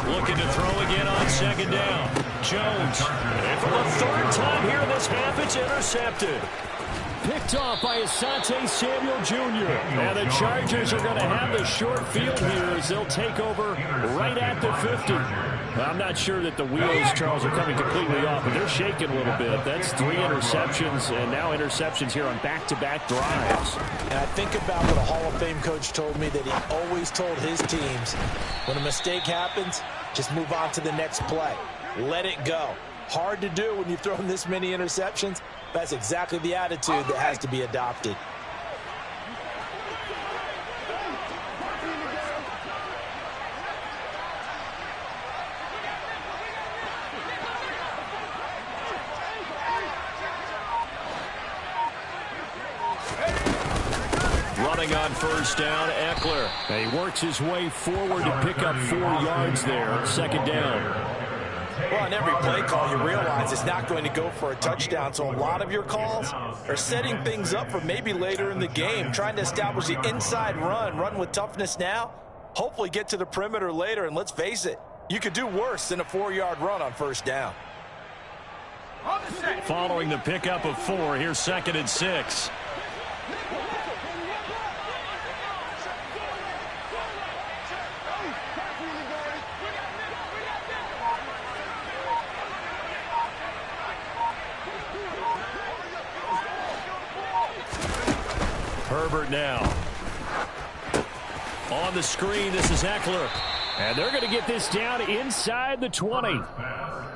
Looking to throw again on 2nd down. Jones. And for the 3rd time here in this half, it's intercepted. Picked off by Asante Samuel Jr. And the Chargers are going to have the short field here as they'll take over right at the 50. I'm not sure that the wheels, Charles, are coming completely off, but they're shaking a little bit. That's 3 interceptions, and now interceptions here on back-to-back drives. And I think about what a Hall of Fame coach told me, that he always told his teams, when a mistake happens, just move on to the next play. Let it go. Hard to do when you've thrown this many interceptions. That's exactly the attitude that has to be adopted. Running on first down, Eckler. He works his way forward to pick up 4 yards there. 2nd down. Well, on every play call, you realize it's not going to go for a touchdown, so a lot of your calls are setting things up for maybe later in the game, trying to establish the inside run with toughness now, hopefully get to the perimeter later, and let's face it, you could do worse than a 4-yard run on first down. Following the pickup of 4, here's 2nd and 6. Herbert now. On the screen, this is Eckler. And they're going to get this down inside the 20.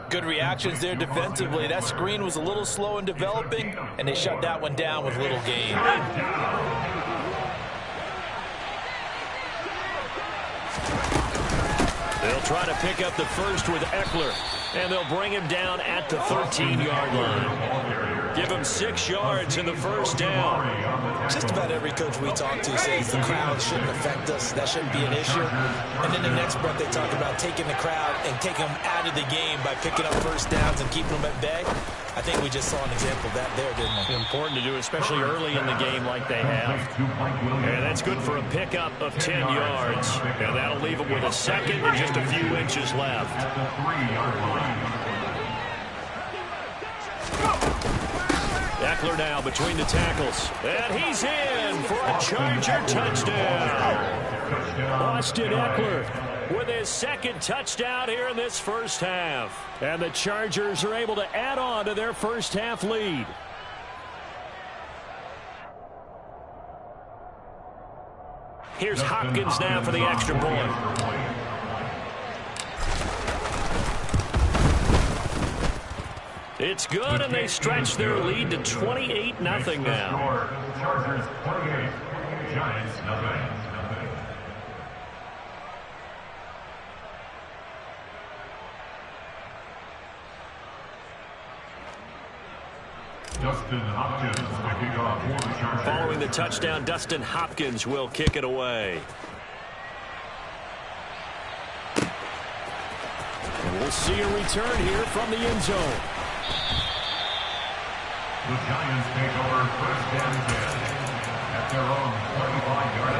Good reactions there defensively. That screen was a little slow in developing, and they shut that one down with little gain. They'll try to pick up the first with Eckler, and they'll bring him down at the 13-yard line. Give him 6 yards in the first down. Just about every coach we talk to says the crowd shouldn't affect us. That shouldn't be an issue. And then the next breath they talk about taking the crowd and taking them out of the game by picking up first downs and keeping them at bay. I think we just saw an example of that there, didn't we? Important to do, especially early in the game like they have. And that's good for a pickup of 10 yards. And that'll leave them with a second and just a few inches left. Eckler now between the tackles. And he's in for a Charger touchdown. Austin Eckler with his 2nd touchdown here in this first half. And the Chargers are able to add on to their first half lead. Here's Hopkins now for the extra point. It's good, and they stretch their lead to 28-0 now. Chargers 28, Giants nothing. Dustin Hopkins to kick off for the Chargers. Following the touchdown, Dustin Hopkins will kick it away. And we'll see a return here from the end zone. The Giants take over first and 10 at their own 35-yard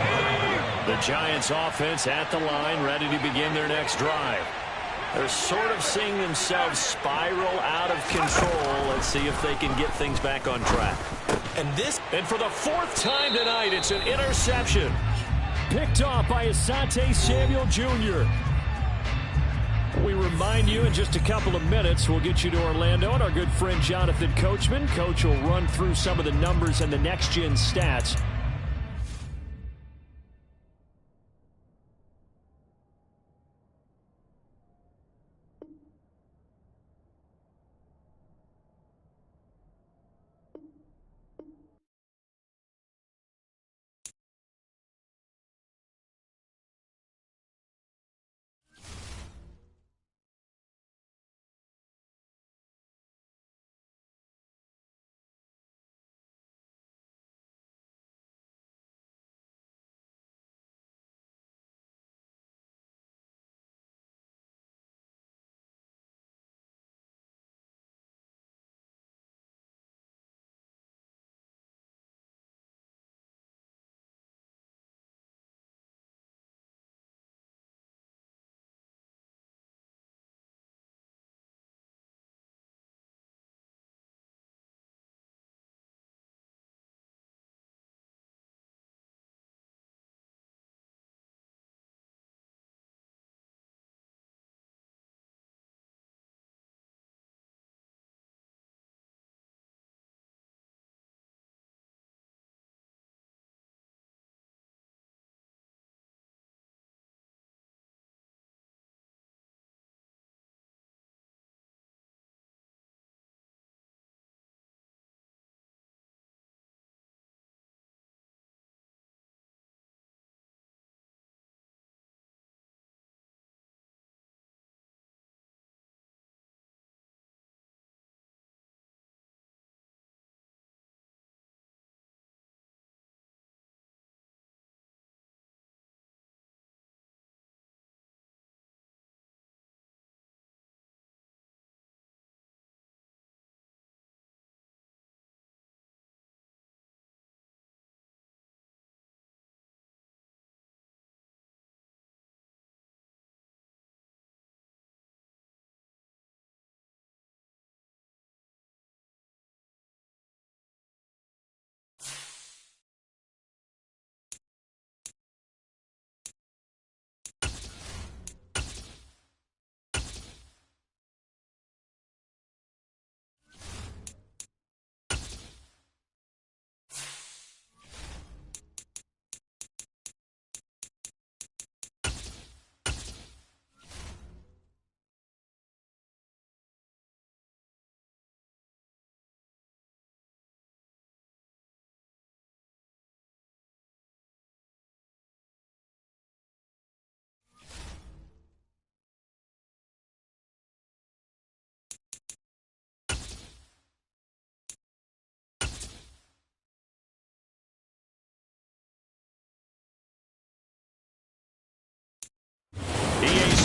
line. The Giants offense at the line, ready to begin their next drive. They're sort of seeing themselves spiral out of control. Let's see if they can get things back on track. And for the fourth time tonight, it's an interception. Picked off by Asante Samuel Jr. We remind you in just a couple of minutes, we'll get you to Orlando, and our good friend Jonathan Coachman. Coach will run through some of the numbers and the next-gen stats.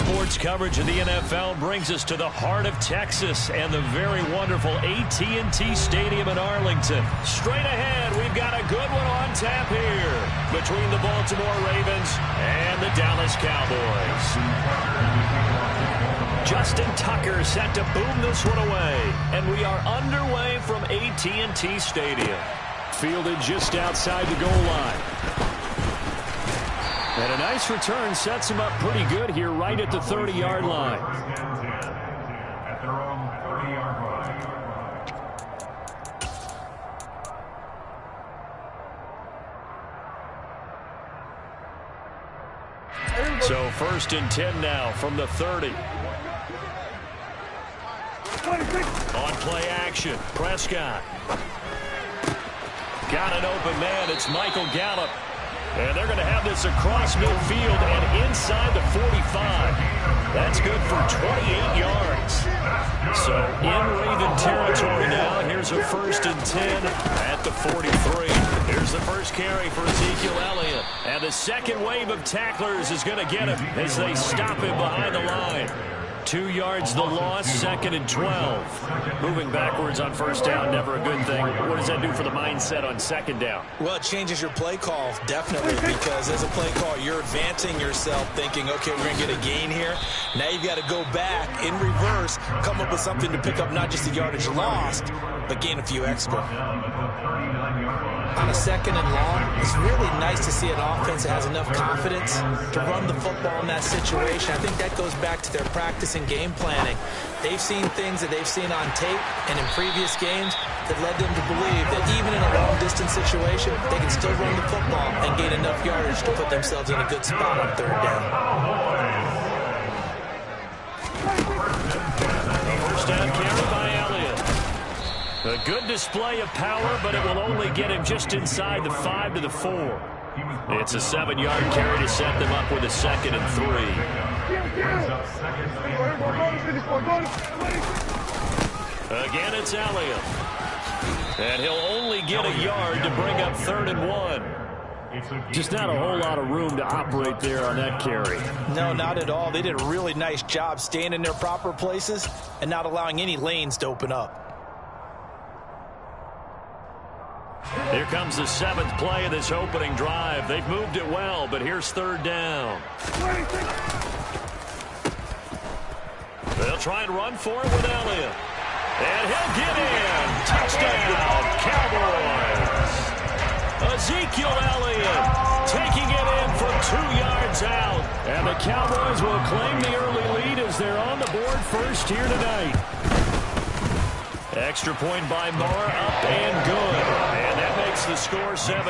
Sports coverage of the NFL brings us to the heart of Texas and the very wonderful AT&T Stadium in Arlington. Straight ahead, we've got a good one on tap here between the Baltimore Ravens and the Dallas Cowboys. Justin Tucker set to boom this one away, and we are underway from AT&T Stadium. Fielded just outside the goal line. And a nice return sets him up pretty good here right at the 30-yard line. At their own 30-yard line. So 1st and 10 now from the 30. On play action, Prescott. Got an open man. It's Michael Gallup. And they're going to have this across midfield and inside the 45. That's good for 28 yards. So in Raven territory now. Here's a 1st and 10 at the 43. Here's the first carry for Ezekiel Elliott. And the second wave of tacklers is going to get him as they stop him behind the line. 2 yards the loss, 2nd and 12. Moving backwards on 1st down, never a good thing. What does that do for the mindset on 2nd down? Well, it changes your play call, definitely, because as a play call, you're advancing yourself thinking, okay, we're going to get a gain here. Now you've got to go back in reverse, come up with something to pick up not just the yardage lost, but gain a few extra. On a 2nd and long, it's really nice to see an offense that has enough confidence to run the football in that situation. I think that goes back to their practice and game planning. They've seen things that they've seen on tape and in previous games that led them to believe that even in a long-distance situation, they can still run the football and gain enough yardage to put themselves in a good spot on 3rd down. First down carry by Elliott. A good display of power, but it will only get him just inside the 5 to the 4. It's a 7-yard carry to set them up with a 2nd and 3. Again, it's Elliott. And he'll only get a yard to bring up 3rd and 1. Just not a whole lot of room to operate there on that carry. No, not at all. They did a really nice job staying in their proper places and not allowing any lanes to open up. Here comes the 7th play of this opening drive. They've moved it well, but here's 3rd down. They'll try and run for it with Elliott. And he'll get in. Touchdown, Cowboys. Ezekiel Elliott taking it in from 2 yards out. And the Cowboys will claim the early lead as they're on the board first here tonight. Extra point by Moore, up and good. And that makes the score 7-0.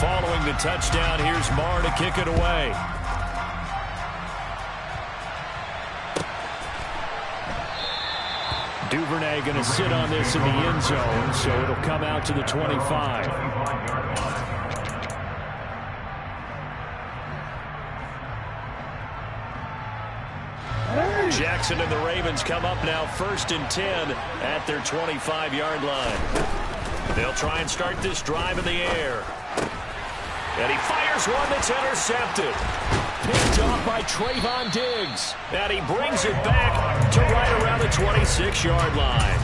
Following the touchdown, here's Moore to kick it away. Duvernay going to sit on this in the end zone, so it'll come out to the 25. Jackson and the Ravens come up now 1st and 10 at their 25-yard line. They'll try and start this drive in the air. And he fires one that's intercepted. Picked off by Trayvon Diggs. And he brings it back to right around the 26-yard line.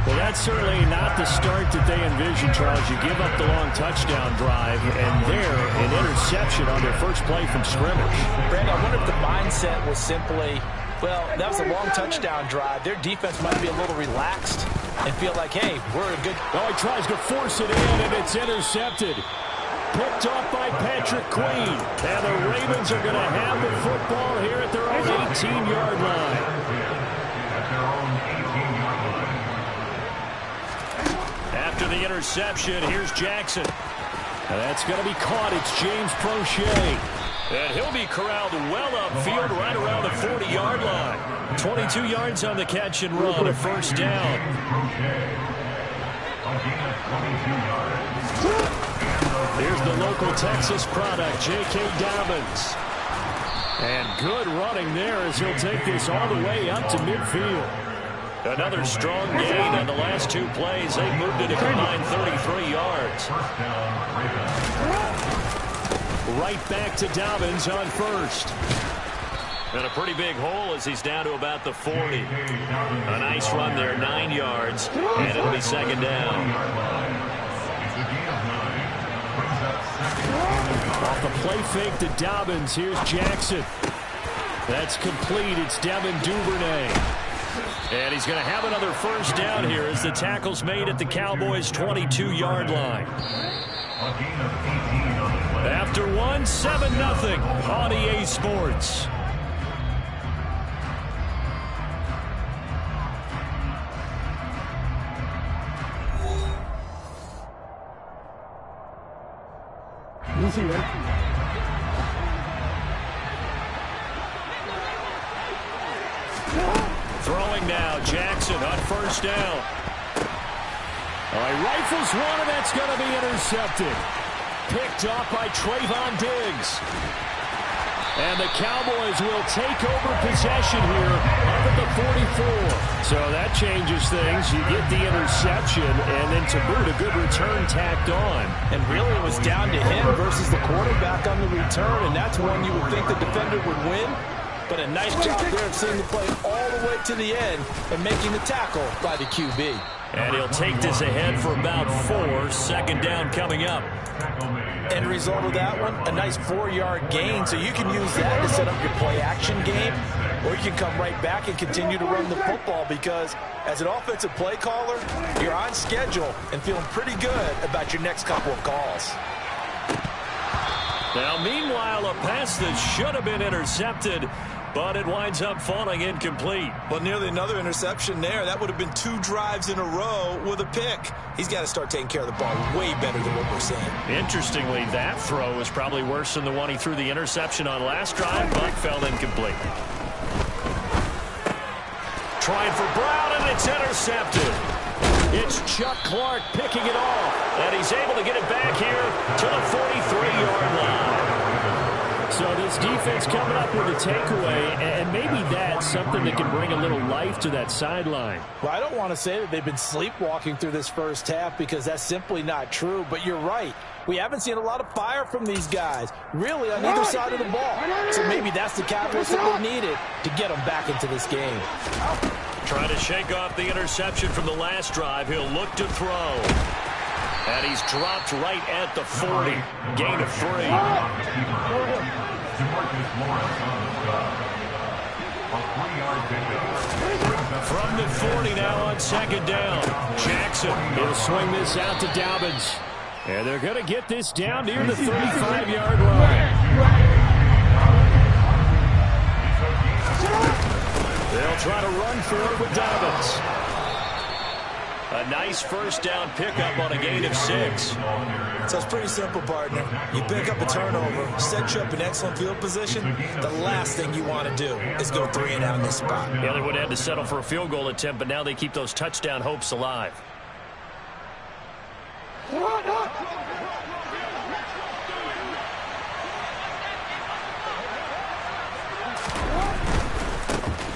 Well, that's certainly not the start that they envisioned, Charles. You give up the long touchdown drive, and there, an interception on their first play from scrimmage. Brandon, I wonder if the mindset was simply, well, that was a long touchdown drive. Their defense might be a little relaxed and feel like, hey, we're a good... Oh, he tries to force it in, and it's intercepted. Picked off by Patrick Queen. And the Ravens are going to have the football here at their own 18-yard line. After the interception, here's Jackson. And that's going to be caught. It's James Prochet. And he'll be corralled well upfield right around the 40-yard line. 22 yards on the catch and run, a 1st down. Here's the local Texas product, J.K. Dobbins. And good running there as he'll take this all the way up to midfield. Another strong gain on the last 2 plays. They moved it a combined 33 yards. Right back to Dobbins on 1st. And a pretty big hole as he's down to about the 40. A nice run there, 9 yards. And it'll be 2nd down. Off the play fake to Dobbins, here's Jackson. That's complete. It's Devin Duvernay. And he's going to have another 1st down here as the tackle's made at the Cowboys' 22-yard line. A gain of 18 on the play. After one, 7-0 on EA Sports. Easy, man. Throwing now, Jackson on first down. He rifles one, and that's going to be intercepted. Picked off by Trayvon Diggs. And the Cowboys will take over possession here up at the 44. So that changes things. You get the interception, and then to boot, a good return tacked on. And really it was down to him versus the quarterback on the return, and that's one you would think the defender would win. But a nice job there of seeing the play all the way to the end and making the tackle by the QB. And he'll take this ahead for about 4. Second down coming up. End result of that one, a nice 4-yard gain. So you can use that to set up your play-action game, or you can come right back and continue to run the football because as an offensive play caller, you're on schedule and feeling pretty good about your next couple of calls. Now, meanwhile, a pass that should have been intercepted, but it winds up falling incomplete. Well, nearly another interception there. That would have been 2 drives in a row with a pick. He's got to start taking care of the ball way better than what we're seeing. Interestingly, that throw was probably worse than the one he threw the interception on last drive, but fell incomplete. Trying for Brown, and it's intercepted. It's Chuck Clark picking it off, and he's able to get it back here to the 43-yard line. So this defense coming up with a takeaway, and maybe that's something that can bring a little life to that sideline. Well, I don't want to say that they've been sleepwalking through this first half because that's simply not true, but you're right. We haven't seen a lot of fire from these guys, really, on either side of the ball. So maybe that's the catalyst that they needed to get them back into this game. Trying to shake off the interception from the last drive. He'll look to throw. And he's dropped right at the 40. Gain of 3. From the 40 now on second down. Jackson, he'll swing this out to Dobbins. And they're going to get this down near the 35-yard line. They'll try to run for it with Dobbins. A nice first down pickup on a gain of 6. So it's pretty simple, partner. You pick up a turnover, set you up in excellent field position. The last thing you want to do is go 3 and out in this spot. Yeah, they would have had to settle for a field goal attempt, but now they keep those touchdown hopes alive.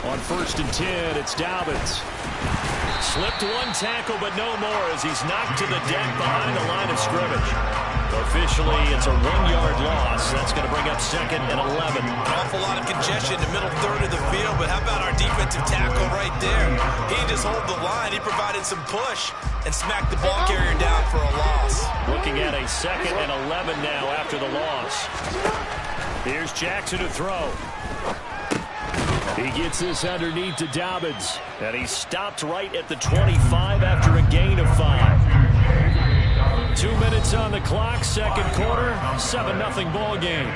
On 1st and 10, it's Dobbins. Slipped one tackle, but no more as he's knocked to the deck behind the line of scrimmage. Officially, it's a 1-yard loss. That's going to bring up 2nd and 11. An awful lot of congestion in the middle third of the field, but how about our defensive tackle right there? He just hold the line. He provided some push and smacked the ball carrier down for a loss. Looking at a 2nd and 11 now after the loss. Here's Jackson to throw. He gets this underneath to Dobbins. And he's stopped right at the 25 after a gain of 5. 2 minutes on the clock, second quarter, 7-0 ball game.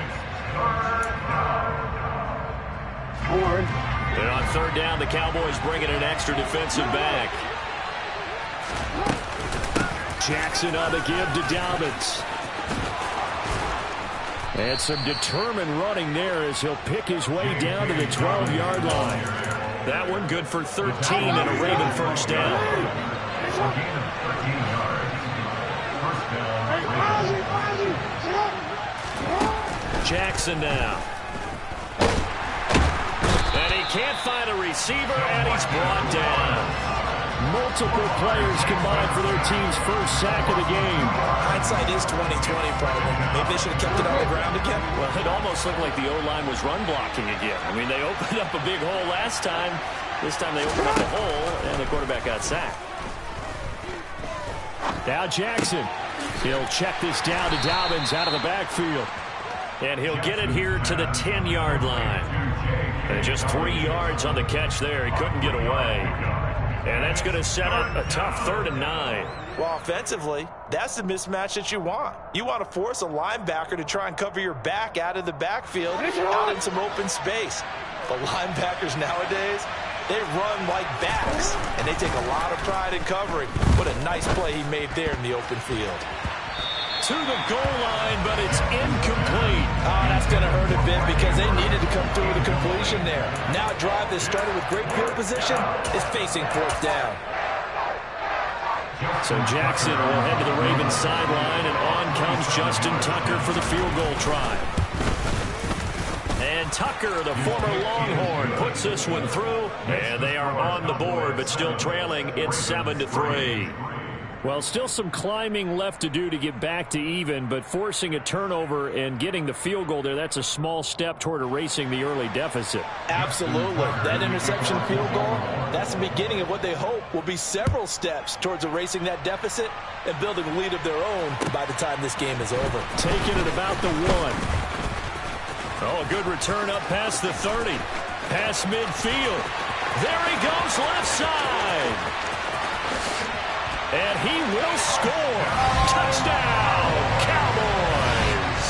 And on 3rd down, the Cowboys bringing an extra defensive back. Jackson on the give to Dobbins. And some determined running there as he'll pick his way down to the 12-yard line. That one good for 13 and a Raven first down. Jackson now. And he can't find a receiver, and he's brought down. Multiple players combined for their team's first sack of the game. Hindsight is 20/20, probably. Maybe they should have kept it on the ground again. Well, it almost looked like the O-line was run blocking again. I mean, they opened up a big hole last time. This time they opened up a hole, and the quarterback got sacked. Now Jackson. He'll check this down to Dobbins out of the backfield. And he'll get it here to the 10-yard line. And just 3 yards on the catch there. He couldn't get away. And that's going to set up a tough 3rd and 9. Well, offensively, that's the mismatch that you want. You want to force a linebacker to try and cover your back out of the backfield, out in some open space. The linebackers nowadays, they run like backs, and they take a lot of pride in covering. What a nice play he made there in the open field. To the goal line, but it's incomplete. Oh, that's going to hurt a bit because they needed to come through with a completion there. Now a drive that started with great field position is facing fourth down. So Jackson will head to the Ravens sideline, and on comes Justin Tucker for the field goal try. And Tucker, the former Longhorn, puts this one through, and they are on the board, but still trailing. It's 7-3. Well, still some climbing left to do to get back to even, but forcing a turnover and getting the field goal there, that's a small step toward erasing the early deficit. Absolutely. That interception field goal, that's the beginning of what they hope will be several steps towards erasing that deficit and building a lead of their own by the time this game is over. Taking it about the 1. Oh, a good return up past the 30. Past midfield. There he goes, left side. And he will score. Touchdown, Cowboys.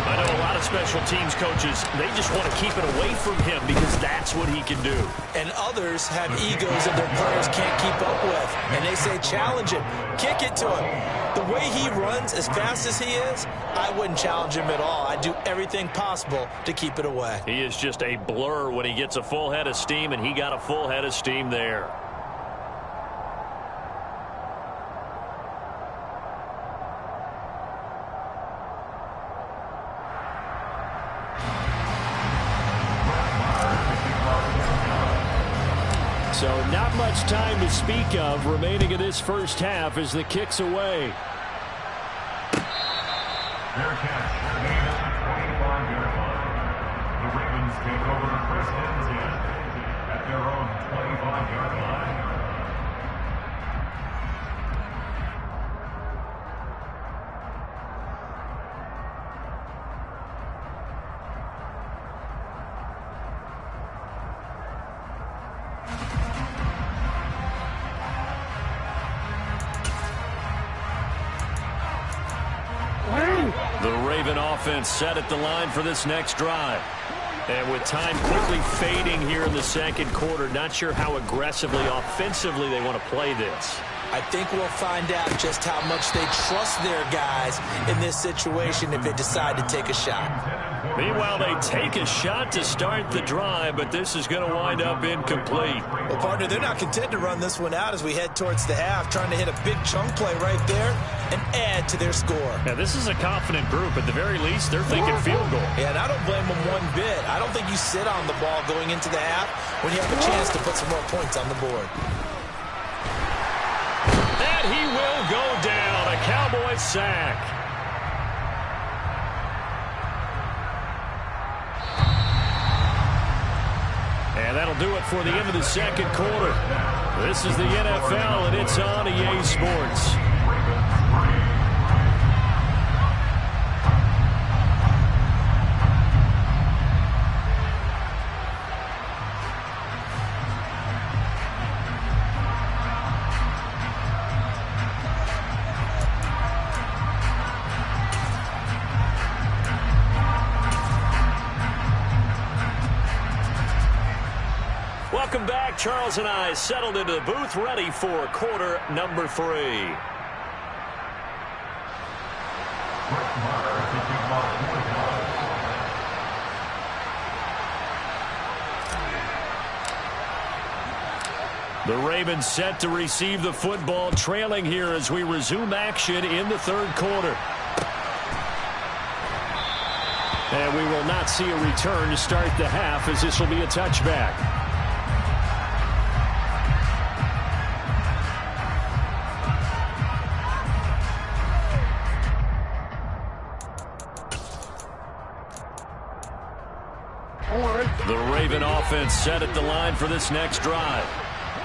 I know a lot of special teams coaches, they just want to keep it away from him because that's what he can do. And others have egos that their players can't keep up with. And they say, challenge him. Kick it to him. The way he runs as fast as he is, I wouldn't challenge him at all. I'd do everything possible to keep it away. He is just a blur when he gets a full head of steam, and he got a full head of steam there. So not much time to speak of remaining in this first half as the kick's away. Fair catch, made at the 25-yard line. The Ravens take over first and 10 at their own 25-yard line. The Raven offense set at the line for this next drive. And with time quickly fading here in the second quarter, not sure how aggressively, offensively they want to play this. I think we'll find out just how much they trust their guys in this situation if they decide to take a shot. Meanwhile, they take a shot to start the drive, but this is going to wind up incomplete. Well, partner, they're not content to run this one out as we head towards the half, trying to hit a big chunk play right there and add to their score. Now, this is a confident group. At the very least, they're thinking field goal. Yeah, and I don't blame them one bit. I don't think you sit on the ball going into the half when you have a chance to put some more points on the board. And he will go down. A Cowboy sack. And that'll do it for the end of the second quarter. This is the NFL, and it's on EA Sports. Welcome back. Charles and I settled into the booth, ready for quarter number 3. The Ravens set to receive the football, trailing here as we resume action in the third quarter. And we will not see a return to start the half, as this will be a touchback. The Raven offense set at the line for this next drive.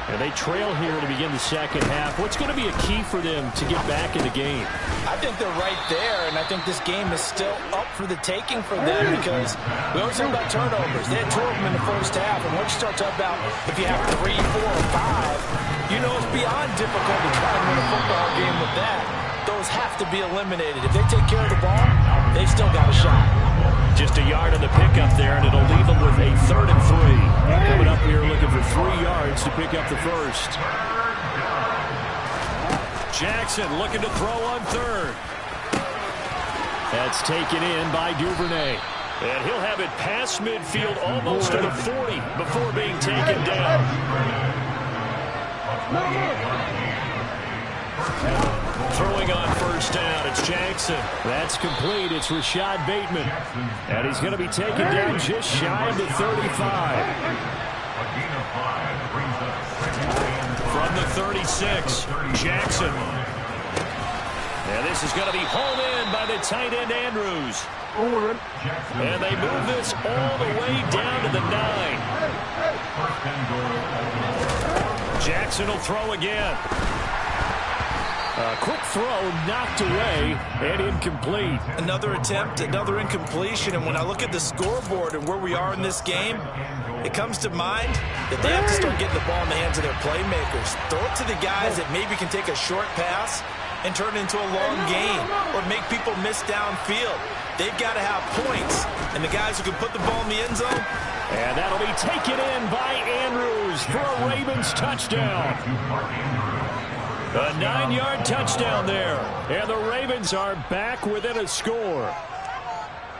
And they trail here to begin the second half. What's going to be a key for them to get back in the game? I think they're right there, and I think this game is still up for the taking for them because we always talk about turnovers. They had 2 of them in the first half, and once you start talking about if you have 3, 4, or 5, you You know, it's beyond difficult to try and win a football game with that. Those have to be eliminated. If they take care of the ball, they've still got a shot. Just a yard on the pickup there, and it'll leave them with a 3rd and 3. Coming up here looking for 3 yards to pick up the first. Jackson looking to throw on 3rd. That's taken in by Duvernay. And he'll have it past midfield almost to the 40 before being taken down. Throwing on 1st down, it's Jackson. That's complete. It's Rashad Bateman. And he's going to be taken down just shy of the 35. From the 36, Jackson. And this is going to be hauled in by the tight end, Andrews. And they move this all the way down to the 9. Jackson will throw again. A quick throw knocked away and incomplete. Another attempt, another incompletion. And when I look at the scoreboard and where we are in this game, it comes to mind that they have to start getting the ball in the hands of their playmakers. Throw it to the guys that maybe can take a short pass and turn it into a long gain or make people miss downfield. They've got to have points, and the guys who can put the ball in the end zone. And that'll be taken in by Andrews for a Ravens touchdown. A 9-yard touchdown there, and the Ravens are back within a score.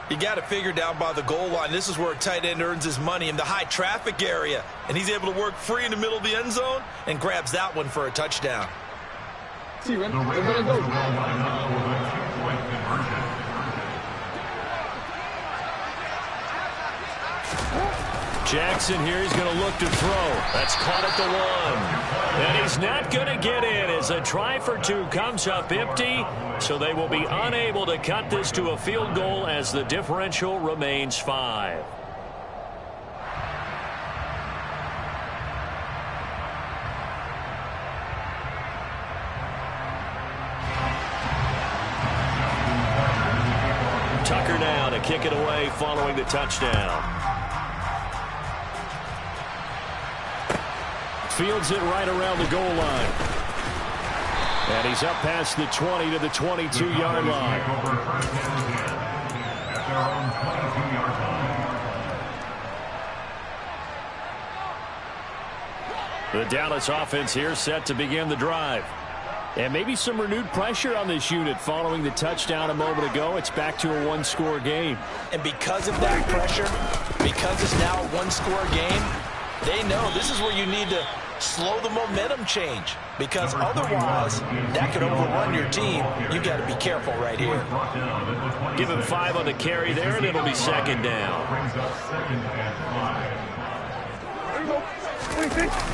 You got to figure down by the goal line. This is where a tight end earns his money in the high traffic area, and he's able to work free in the middle of the end zone and grabs that one for a touchdown. See, man. They're go. Jackson here, he's going to look to throw. That's caught at the 1. And he's not going to get in as a try for 2 comes up empty. So they will be unable to cut this to a field goal as the differential remains 5. Tucker now to kick it away following the touchdown. Fields it right around the goal line. And he's up past the 20 to the 22-yard line. The Dallas offense here set to begin the drive. And maybe some renewed pressure on this unit following the touchdown a moment ago. It's back to a 1-score game. And because of that pressure, because it's now a 1-score game, they know this is where you need to slow the momentum change, because otherwise that could overrun your team. You got to be careful right here. Give him 5 on the carry there, and it'll be 2nd down.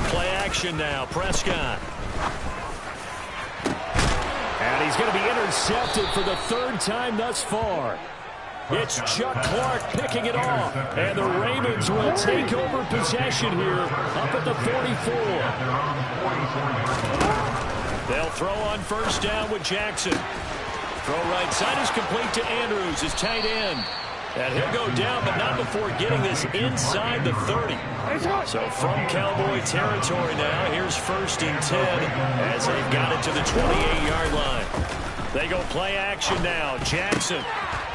Play action now. Prescott. And he's going to be intercepted for the 3rd time thus far. It's Chuck Clark picking it off. And the Ravens will take over possession here up at the 44. They'll throw on 1st down with Jackson. Throw right side is complete to Andrews, his tight end. And he'll go down, but not before getting this inside the 30. So from Cowboy territory now, here's 1st and 10 as they've got it to the 28-yard line. They go play action now. Jackson.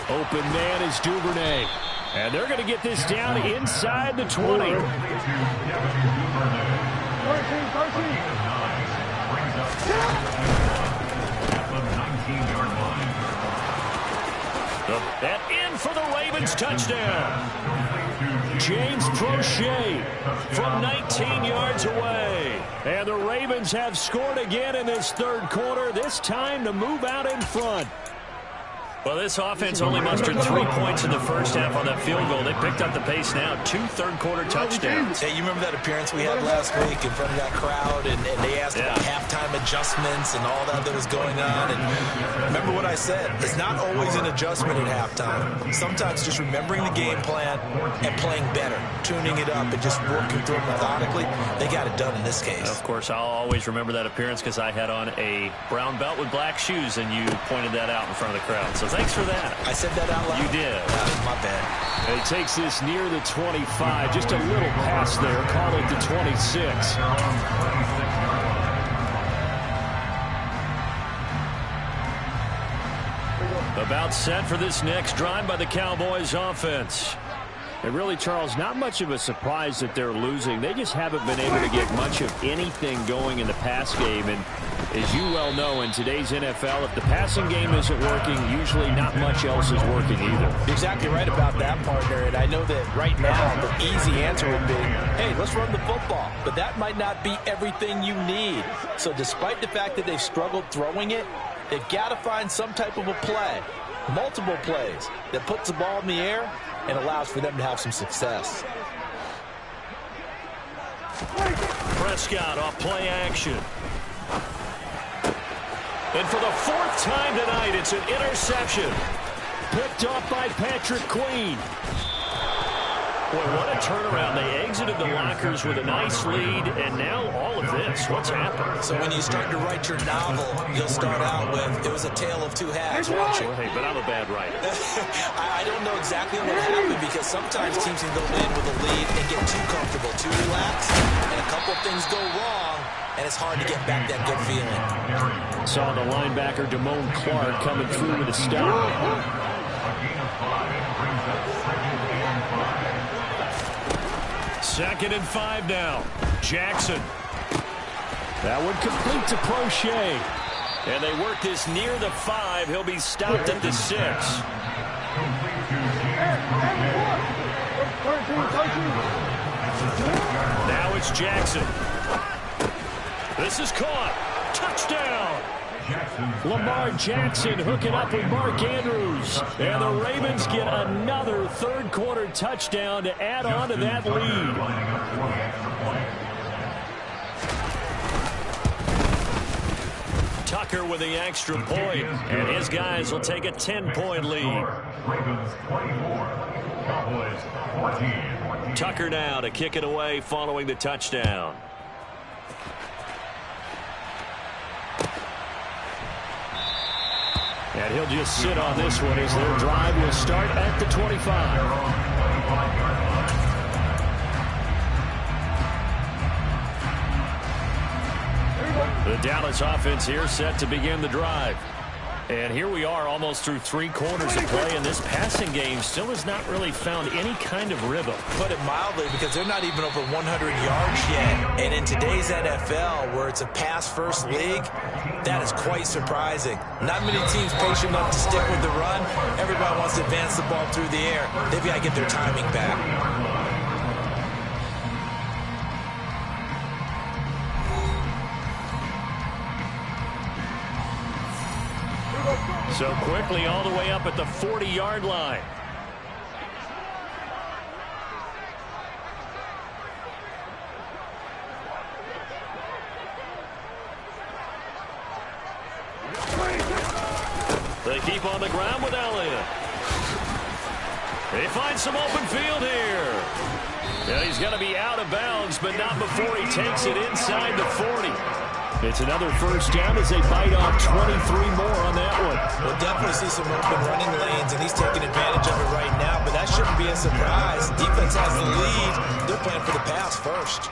Open man is Duvernay. And they're going to get this down inside the 20. And in for the Ravens touchdown. James Prochet from 19 yards away. And the Ravens have scored again in this 3rd quarter, this time to move out in front. Well, this offense only mustered 3 points in the 1st half on that field goal. They picked up the pace now. 2 third-quarter touchdowns. Hey, you remember that appearance we had last week in front of that crowd, and they asked about halftime adjustments and all that was going on. And remember what I said. It's not always an adjustment at halftime. Sometimes just remembering the game plan and playing better, tuning it up and just working through it methodically. They got it done in this case. Of course, I'll always remember that appearance because I had on a brown belt with black shoes, and you pointed that out in front of the crowd. So thanks for that. I said that out loud? You did. My bad. And he takes this near the 25. Just a little pass there. Call it the 26. About set for this next drive by the Cowboys offense. And really, Charles, not much of a surprise that they're losing. They just haven't been able to get much of anything going in the pass game. And as you well know, in today's NFL, if the passing game isn't working, usually not much else is working either. You're exactly right about that, partner. And I know that right now the easy answer would be, hey, let's run the football. But that might not be everything you need. So despite the fact that they've struggled throwing it, they've got to find some type of a play, multiple plays, that puts the ball in the air and allows for them to have some success. Prescott off play action. And for the fourth time tonight, it's an interception. Picked off by Patrick Queen. Boy, what a turnaround. They exited the lockers with a nice lead, and now all of this. What's happened? So when you start to write your novel, you'll start out with, it was a tale of two halves, won't you? Well, hey, but I'm a bad writer. I don't know exactly what happened because sometimes teams can go in with a lead and get too comfortable, too relaxed, and a couple of things go wrong, and it's hard to get back that good feeling. Saw the linebacker Damone Clark coming through with a stop. Second and 5 now. Jackson. That would complete to Crochet. And they work this near the 5. He'll be stopped at the 6. Now it's Jackson. This is caught. Touchdown. Lamar Jackson hooking up with Mark Andrews. And the Ravens get another third-quarter touchdown to add on to that lead. Tucker with the extra point, and his guys will take a 10-point lead. Ravens 24, Cowboys 14. Tucker now to kick it away following the touchdown. And he'll just sit on this one as their drive will start at the 25. The Dallas offense here set to begin the drive. And here we are almost through 3 quarters of play, and this passing game still has not really found any kind of rhythm. Put it mildly, because they're not even over 100 yards yet. And in today's NFL, where it's a pass-first league, that is quite surprising. Not many teams patient enough to stick with the run. Everybody wants to advance the ball through the air. They've got to get their timing back. So quickly all the way up at the 40-yard line. They keep on the ground with Elliott. They find some open field here. And he's going to be out of bounds, but not before he takes it inside the 40. It's another first down as they bite off 23 more on that one. We'll definitely see some open running lanes, and he's taking advantage of it right now, but that shouldn't be a surprise. Defense has the lead. They're playing for the pass first.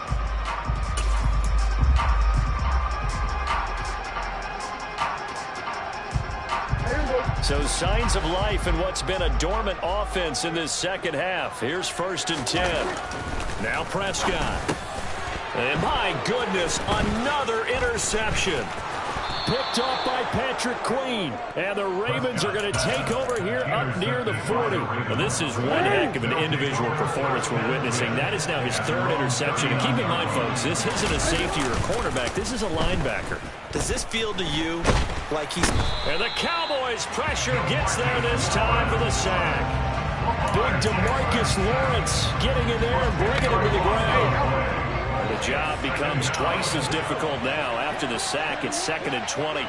So signs of life in what's been a dormant offense in this second half. Here's 1st and 10. Now Prescott. And my goodness, another interception. Picked off by Patrick Queen. And the Ravens are going to take over here up near the 40. Well, this is one heck of an individual performance we're witnessing. That is now his 3rd interception. And keep in mind, folks, this isn't a safety or a cornerback. This is a linebacker. Does this feel to you like he's... And the Cowboys pressure gets there this time for the sack. Big DeMarcus Lawrence getting in there and bringing him to the ground. The job becomes twice as difficult now after the sack. It's 2nd and 20.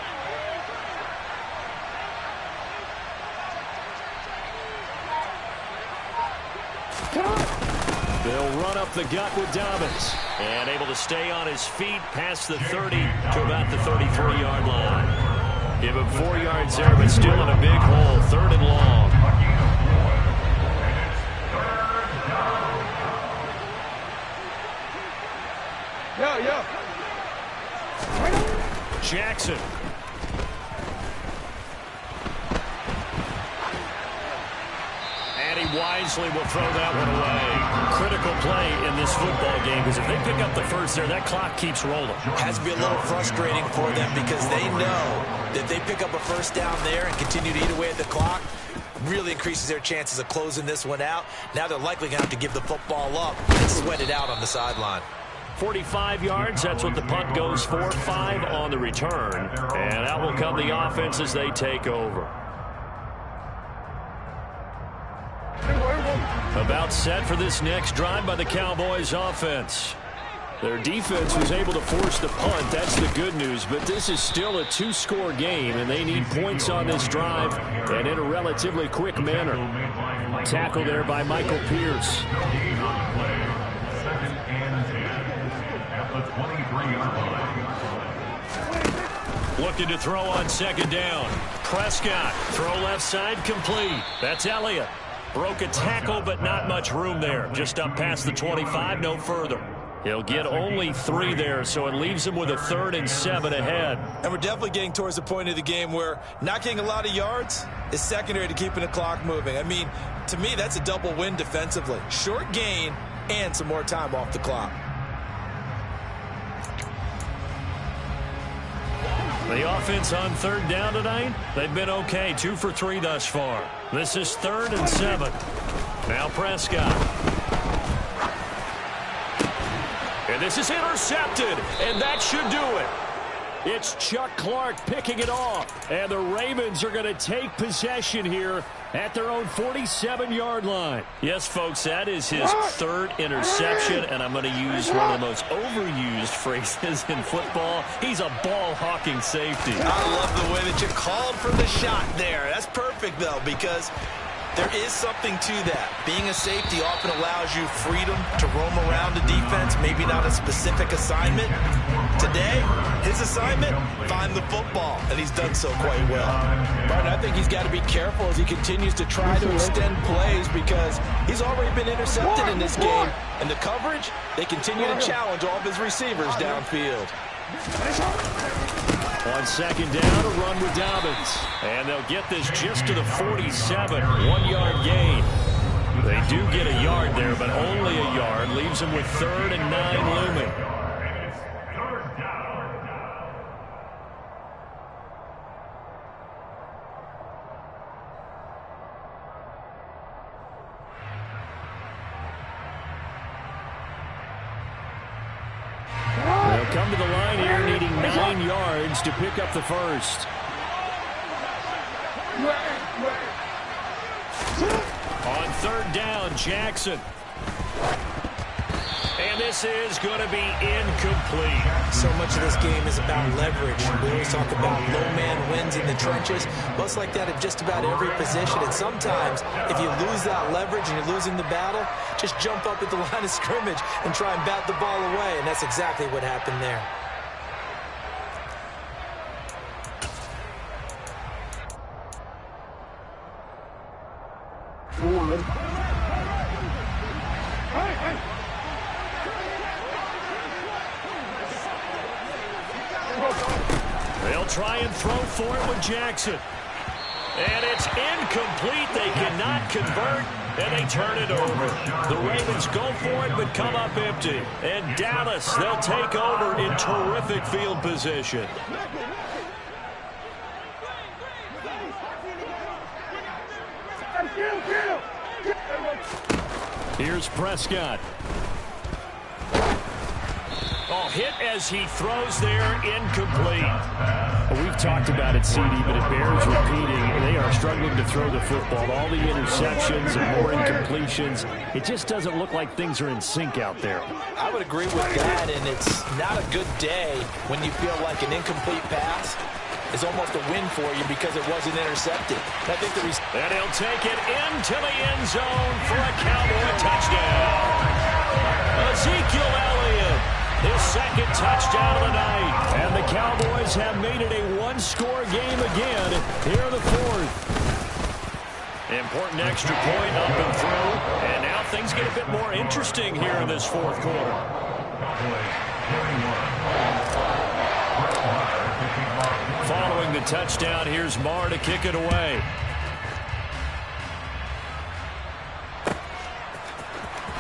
They'll run up the gut with Dobbins. And able to stay on his feet past the 30 to about the 33-yard line. Give him 4 yards there, but still in a big hole. 3rd and long. Yeah. Jackson. wisely will throw that one away. Critical play in this football game, because if they pick up the first there, that clock keeps rolling. Has to be a little frustrating for them because they know that if they pick up a first down there and continue to eat away at the clock, really increases their chances of closing this one out. Now they're likely going to have to give the football up and sweat it out on the sideline. 45 yards, that's what the punt goes for. 5 on the return. And out will come the offense as they take over. About set for this next drive by the Cowboys offense. Their defense was able to force the punt. That's the good news. But this is still a 2-score game, and they need points on this drive and in a relatively quick manner. Tackle there by Michael Pierce. Second and 10 at the 23-yard line. Looking to throw on second down. Prescott, throw left side, complete. That's Elliott. Broke a tackle, but not much room there. Just up past the 25, no further. He'll get only 3 there, so it leaves him with a 3rd and 7 ahead. And we're definitely getting towards the point of the game where not getting a lot of yards is secondary to keeping the clock moving. I mean, to me, that's a double win defensively. Short gain and some more time off the clock. The offense on 3rd down tonight, they've been okay. 2 for 3 thus far. This is 3rd and 7. Now Prescott. And this is intercepted, and that should do it. It's Chuck Clark picking it off, and the Ravens are going to take possession here at their own 47-yard line. Yes, folks, that is his 3rd interception, and I'm going to use one of the most overused phrases in football. He's a ball-hawking safety. I love the way that you called for the shot there. That's perfect, though, because there is something to that. Being a safety often allows you freedom to roam around the defense, maybe not a specific assignment. Today, his assignment, find the football, and he's done so quite well. But I think he's got to be careful as he continues to try to extend plays because he's already been intercepted in this game. And the coverage, they continue to challenge all of his receivers downfield. On second down, a run with Dobbins. And they'll get this just to the 47, 1-yard gain. They do get a yard there, but only a yard. Leaves them with 3rd and 9 looming. They'll come to the line here needing 9 yards to pick up the first. On 3rd down, Jackson. And this is going to be incomplete. So much of this game is about leverage. We always talk about low man wins in the trenches. Well, it's like that at just about every position. And sometimes, if you lose that leverage and you're losing the battle, just jump up at the line of scrimmage and try and bat the ball away. And that's exactly what happened there. They'll try and throw for it with Jackson. And it's incomplete. They cannot convert, and they turn it over. The Ravens go for it, but come up empty. And Dallas, they'll take over in terrific field position. Here's Prescott. Oh, hit as he throws there, incomplete. Well, we've talked about it, CD, but it bears repeating. They are struggling to throw the football. All the interceptions and more incompletions. It just doesn't look like things are in sync out there. I would agree with that, and it's not a good day when you feel like an incomplete pass is almost a win for you because it wasn't intercepted. I think and he'll take it into the end zone for a Cowboy touchdown. Ezekiel Elliott, his 2nd touchdown of the night. And the Cowboys have made it a 1-score game again here in the 4th. Important extra point up and through. And now things get a bit more interesting here in this 4th quarter. Following the touchdown, here's Marr to kick it away.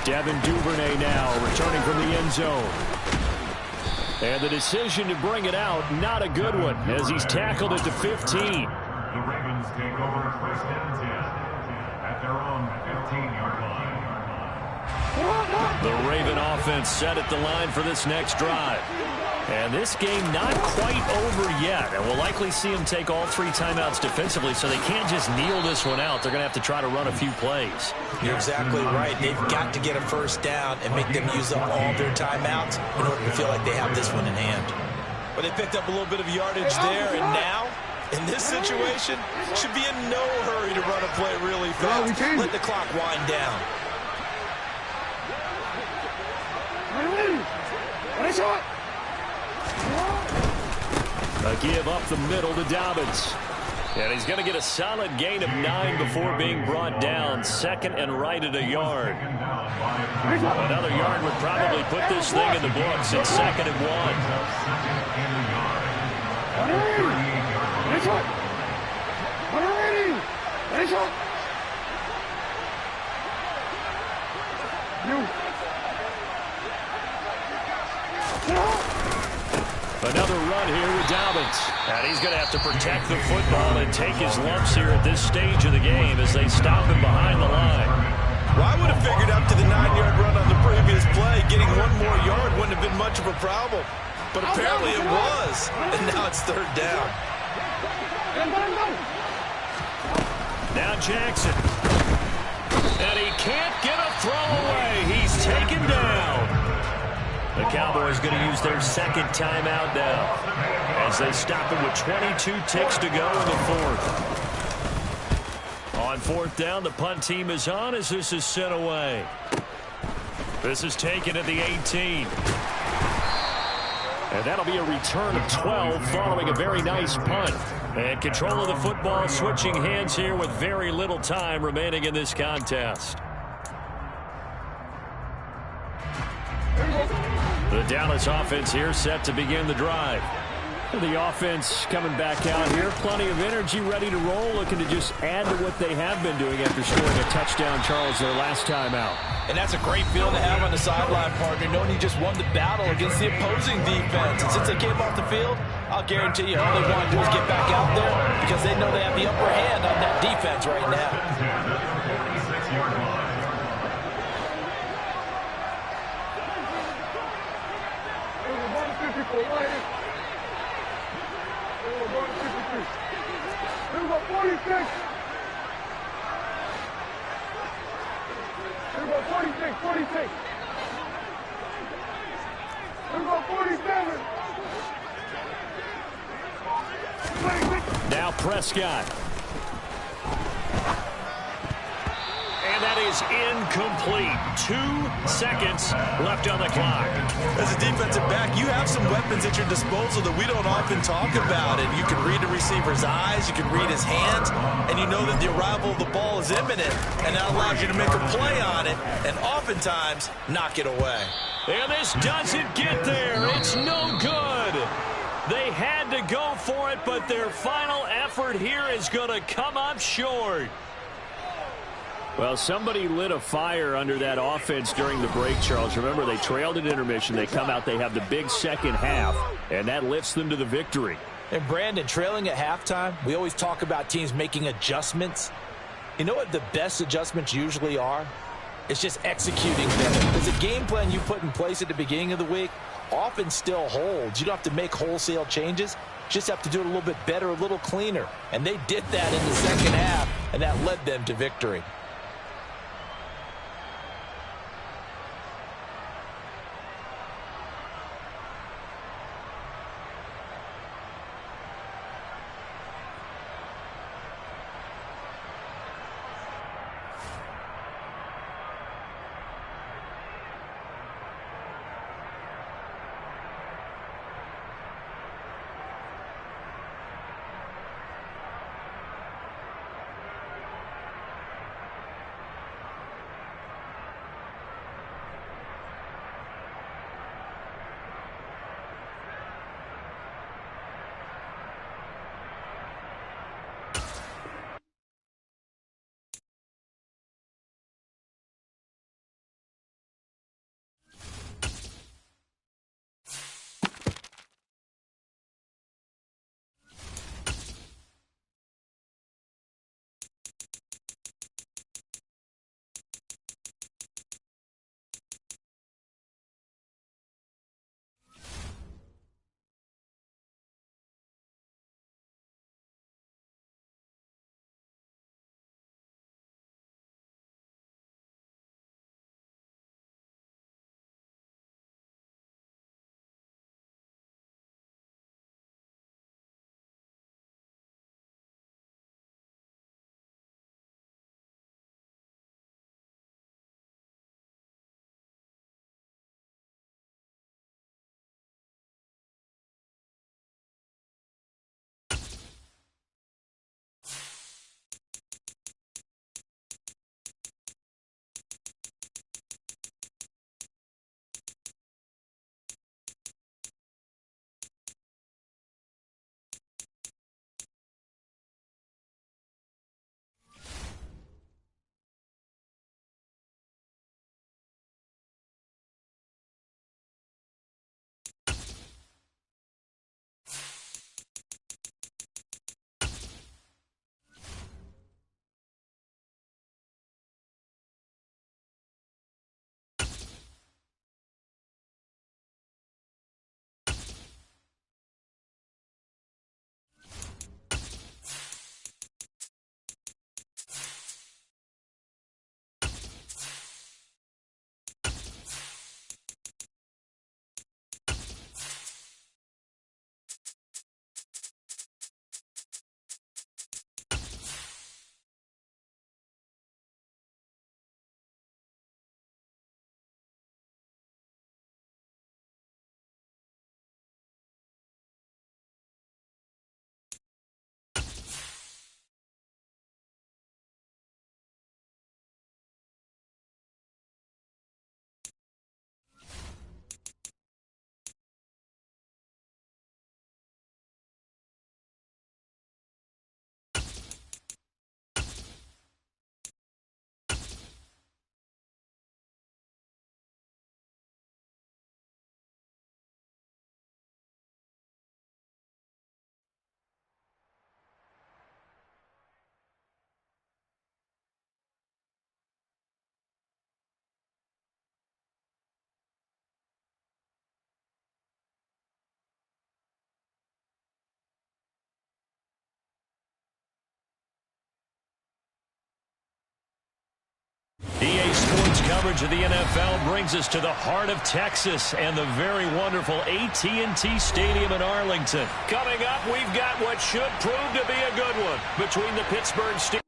Devin Duvernay now returning from the end zone. And the decision to bring it out, not a good one, as he's tackled at the 15. The Ravens take over first and 10 at their own 15-yard line. The Raven offense set at the line for this next drive. And this game not quite over yet. And we'll likely see them take all 3 timeouts defensively, so they can't just kneel this one out. They're going to have to try to run a few plays. You're exactly right. They've got to get a first down and make them use up all their timeouts in order to feel like they have this one in hand. But they picked up a little bit of yardage there, and now, in this situation, should be in no hurry to run a play really fast. Let the clock wind down. A give up the middle to Dobbins. And he's going to get a solid gain of 9 before being brought down. Second and right at a yard. Another yard would probably put this thing in the books. It's second and 1. Another run here with Dobbins. And he's going to have to protect the football and take his lumps here at this stage of the game as they stop him behind the line. Well, I would have figured up to the 9-yard run on the previous play. Getting one more yard wouldn't have been much of a problem. But apparently it was. And now it's third down. Now Jackson. And he can't get a throw away. He's taken down. The Cowboys going to use their second timeout now as they stop him with 22 ticks to go in the fourth. On fourth down, the punt team is on as this is sent away. This is taken at the 18. And that'll be a return of 12 following a very nice punt. And control of the football switching hands here with very little time remaining in this contest. The Dallas offense here set to begin the drive. The offense coming back out here. Plenty of energy, ready to roll, looking to just add to what they have been doing after scoring a touchdown, Charles, their last time out. And that's a great feeling to have on the sideline, partner, knowing you just won the battle against the opposing defense. And since they came off the field, I'll guarantee you all they want to do is get back out there because they know they have the upper hand on that defense right now. Now Prescott. And that is incomplete. 2 seconds left on the clock. As a defensive back, you have some weapons at your disposal that we don't often talk about. And you can read the receiver's eyes, you can read his hands, and you know that the arrival of the ball is imminent. And that allows you to make a play on it and oftentimes knock it away. And this doesn't get there. It's no good. They had to go for it, but their final effort here is going to come up short. Well, somebody lit a fire under that offense during the break, Charles. Remember, they trailed at intermission. They come out, they have the big second half, and that lifts them to the victory. And, Brandon, trailing at halftime, we always talk about teams making adjustments. You know what the best adjustments usually are? It's just executing them. Because the game plan you put in place at the beginning of the week often still holds. You don't have to make wholesale changes. You just have to do it a little bit better, a little cleaner. And they did that in the second half, and that led them to victory. coverage of the NFL brings us to the heart of Texas and the very wonderful AT&T Stadium in Arlington. Coming up, we've got what should prove to be a good one between the Pittsburgh Steelers.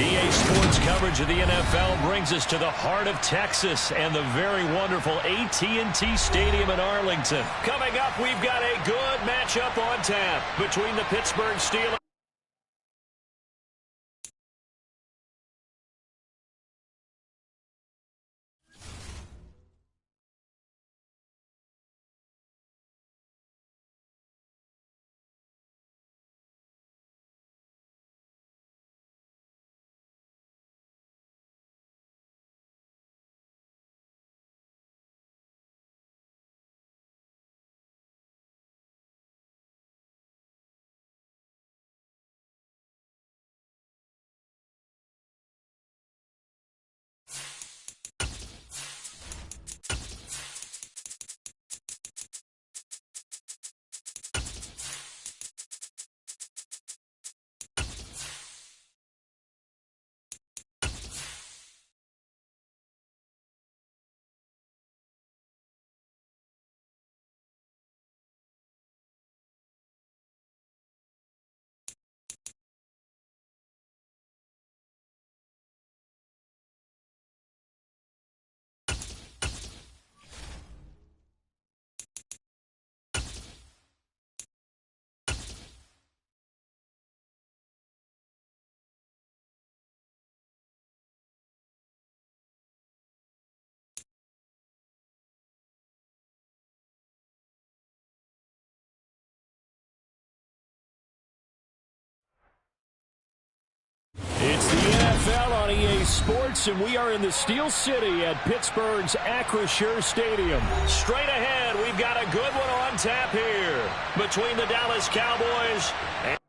EA Sports coverage of the NFL brings us to the heart of Texas and the very wonderful AT&T Stadium in Arlington. Coming up, we've got a good matchup on tap between the Pittsburgh Steelers. It's the NFL on EA Sports, and we are in the Steel City at Pittsburgh's Acrisure Stadium. Straight ahead, we've got a good one on tap here between the Dallas Cowboys and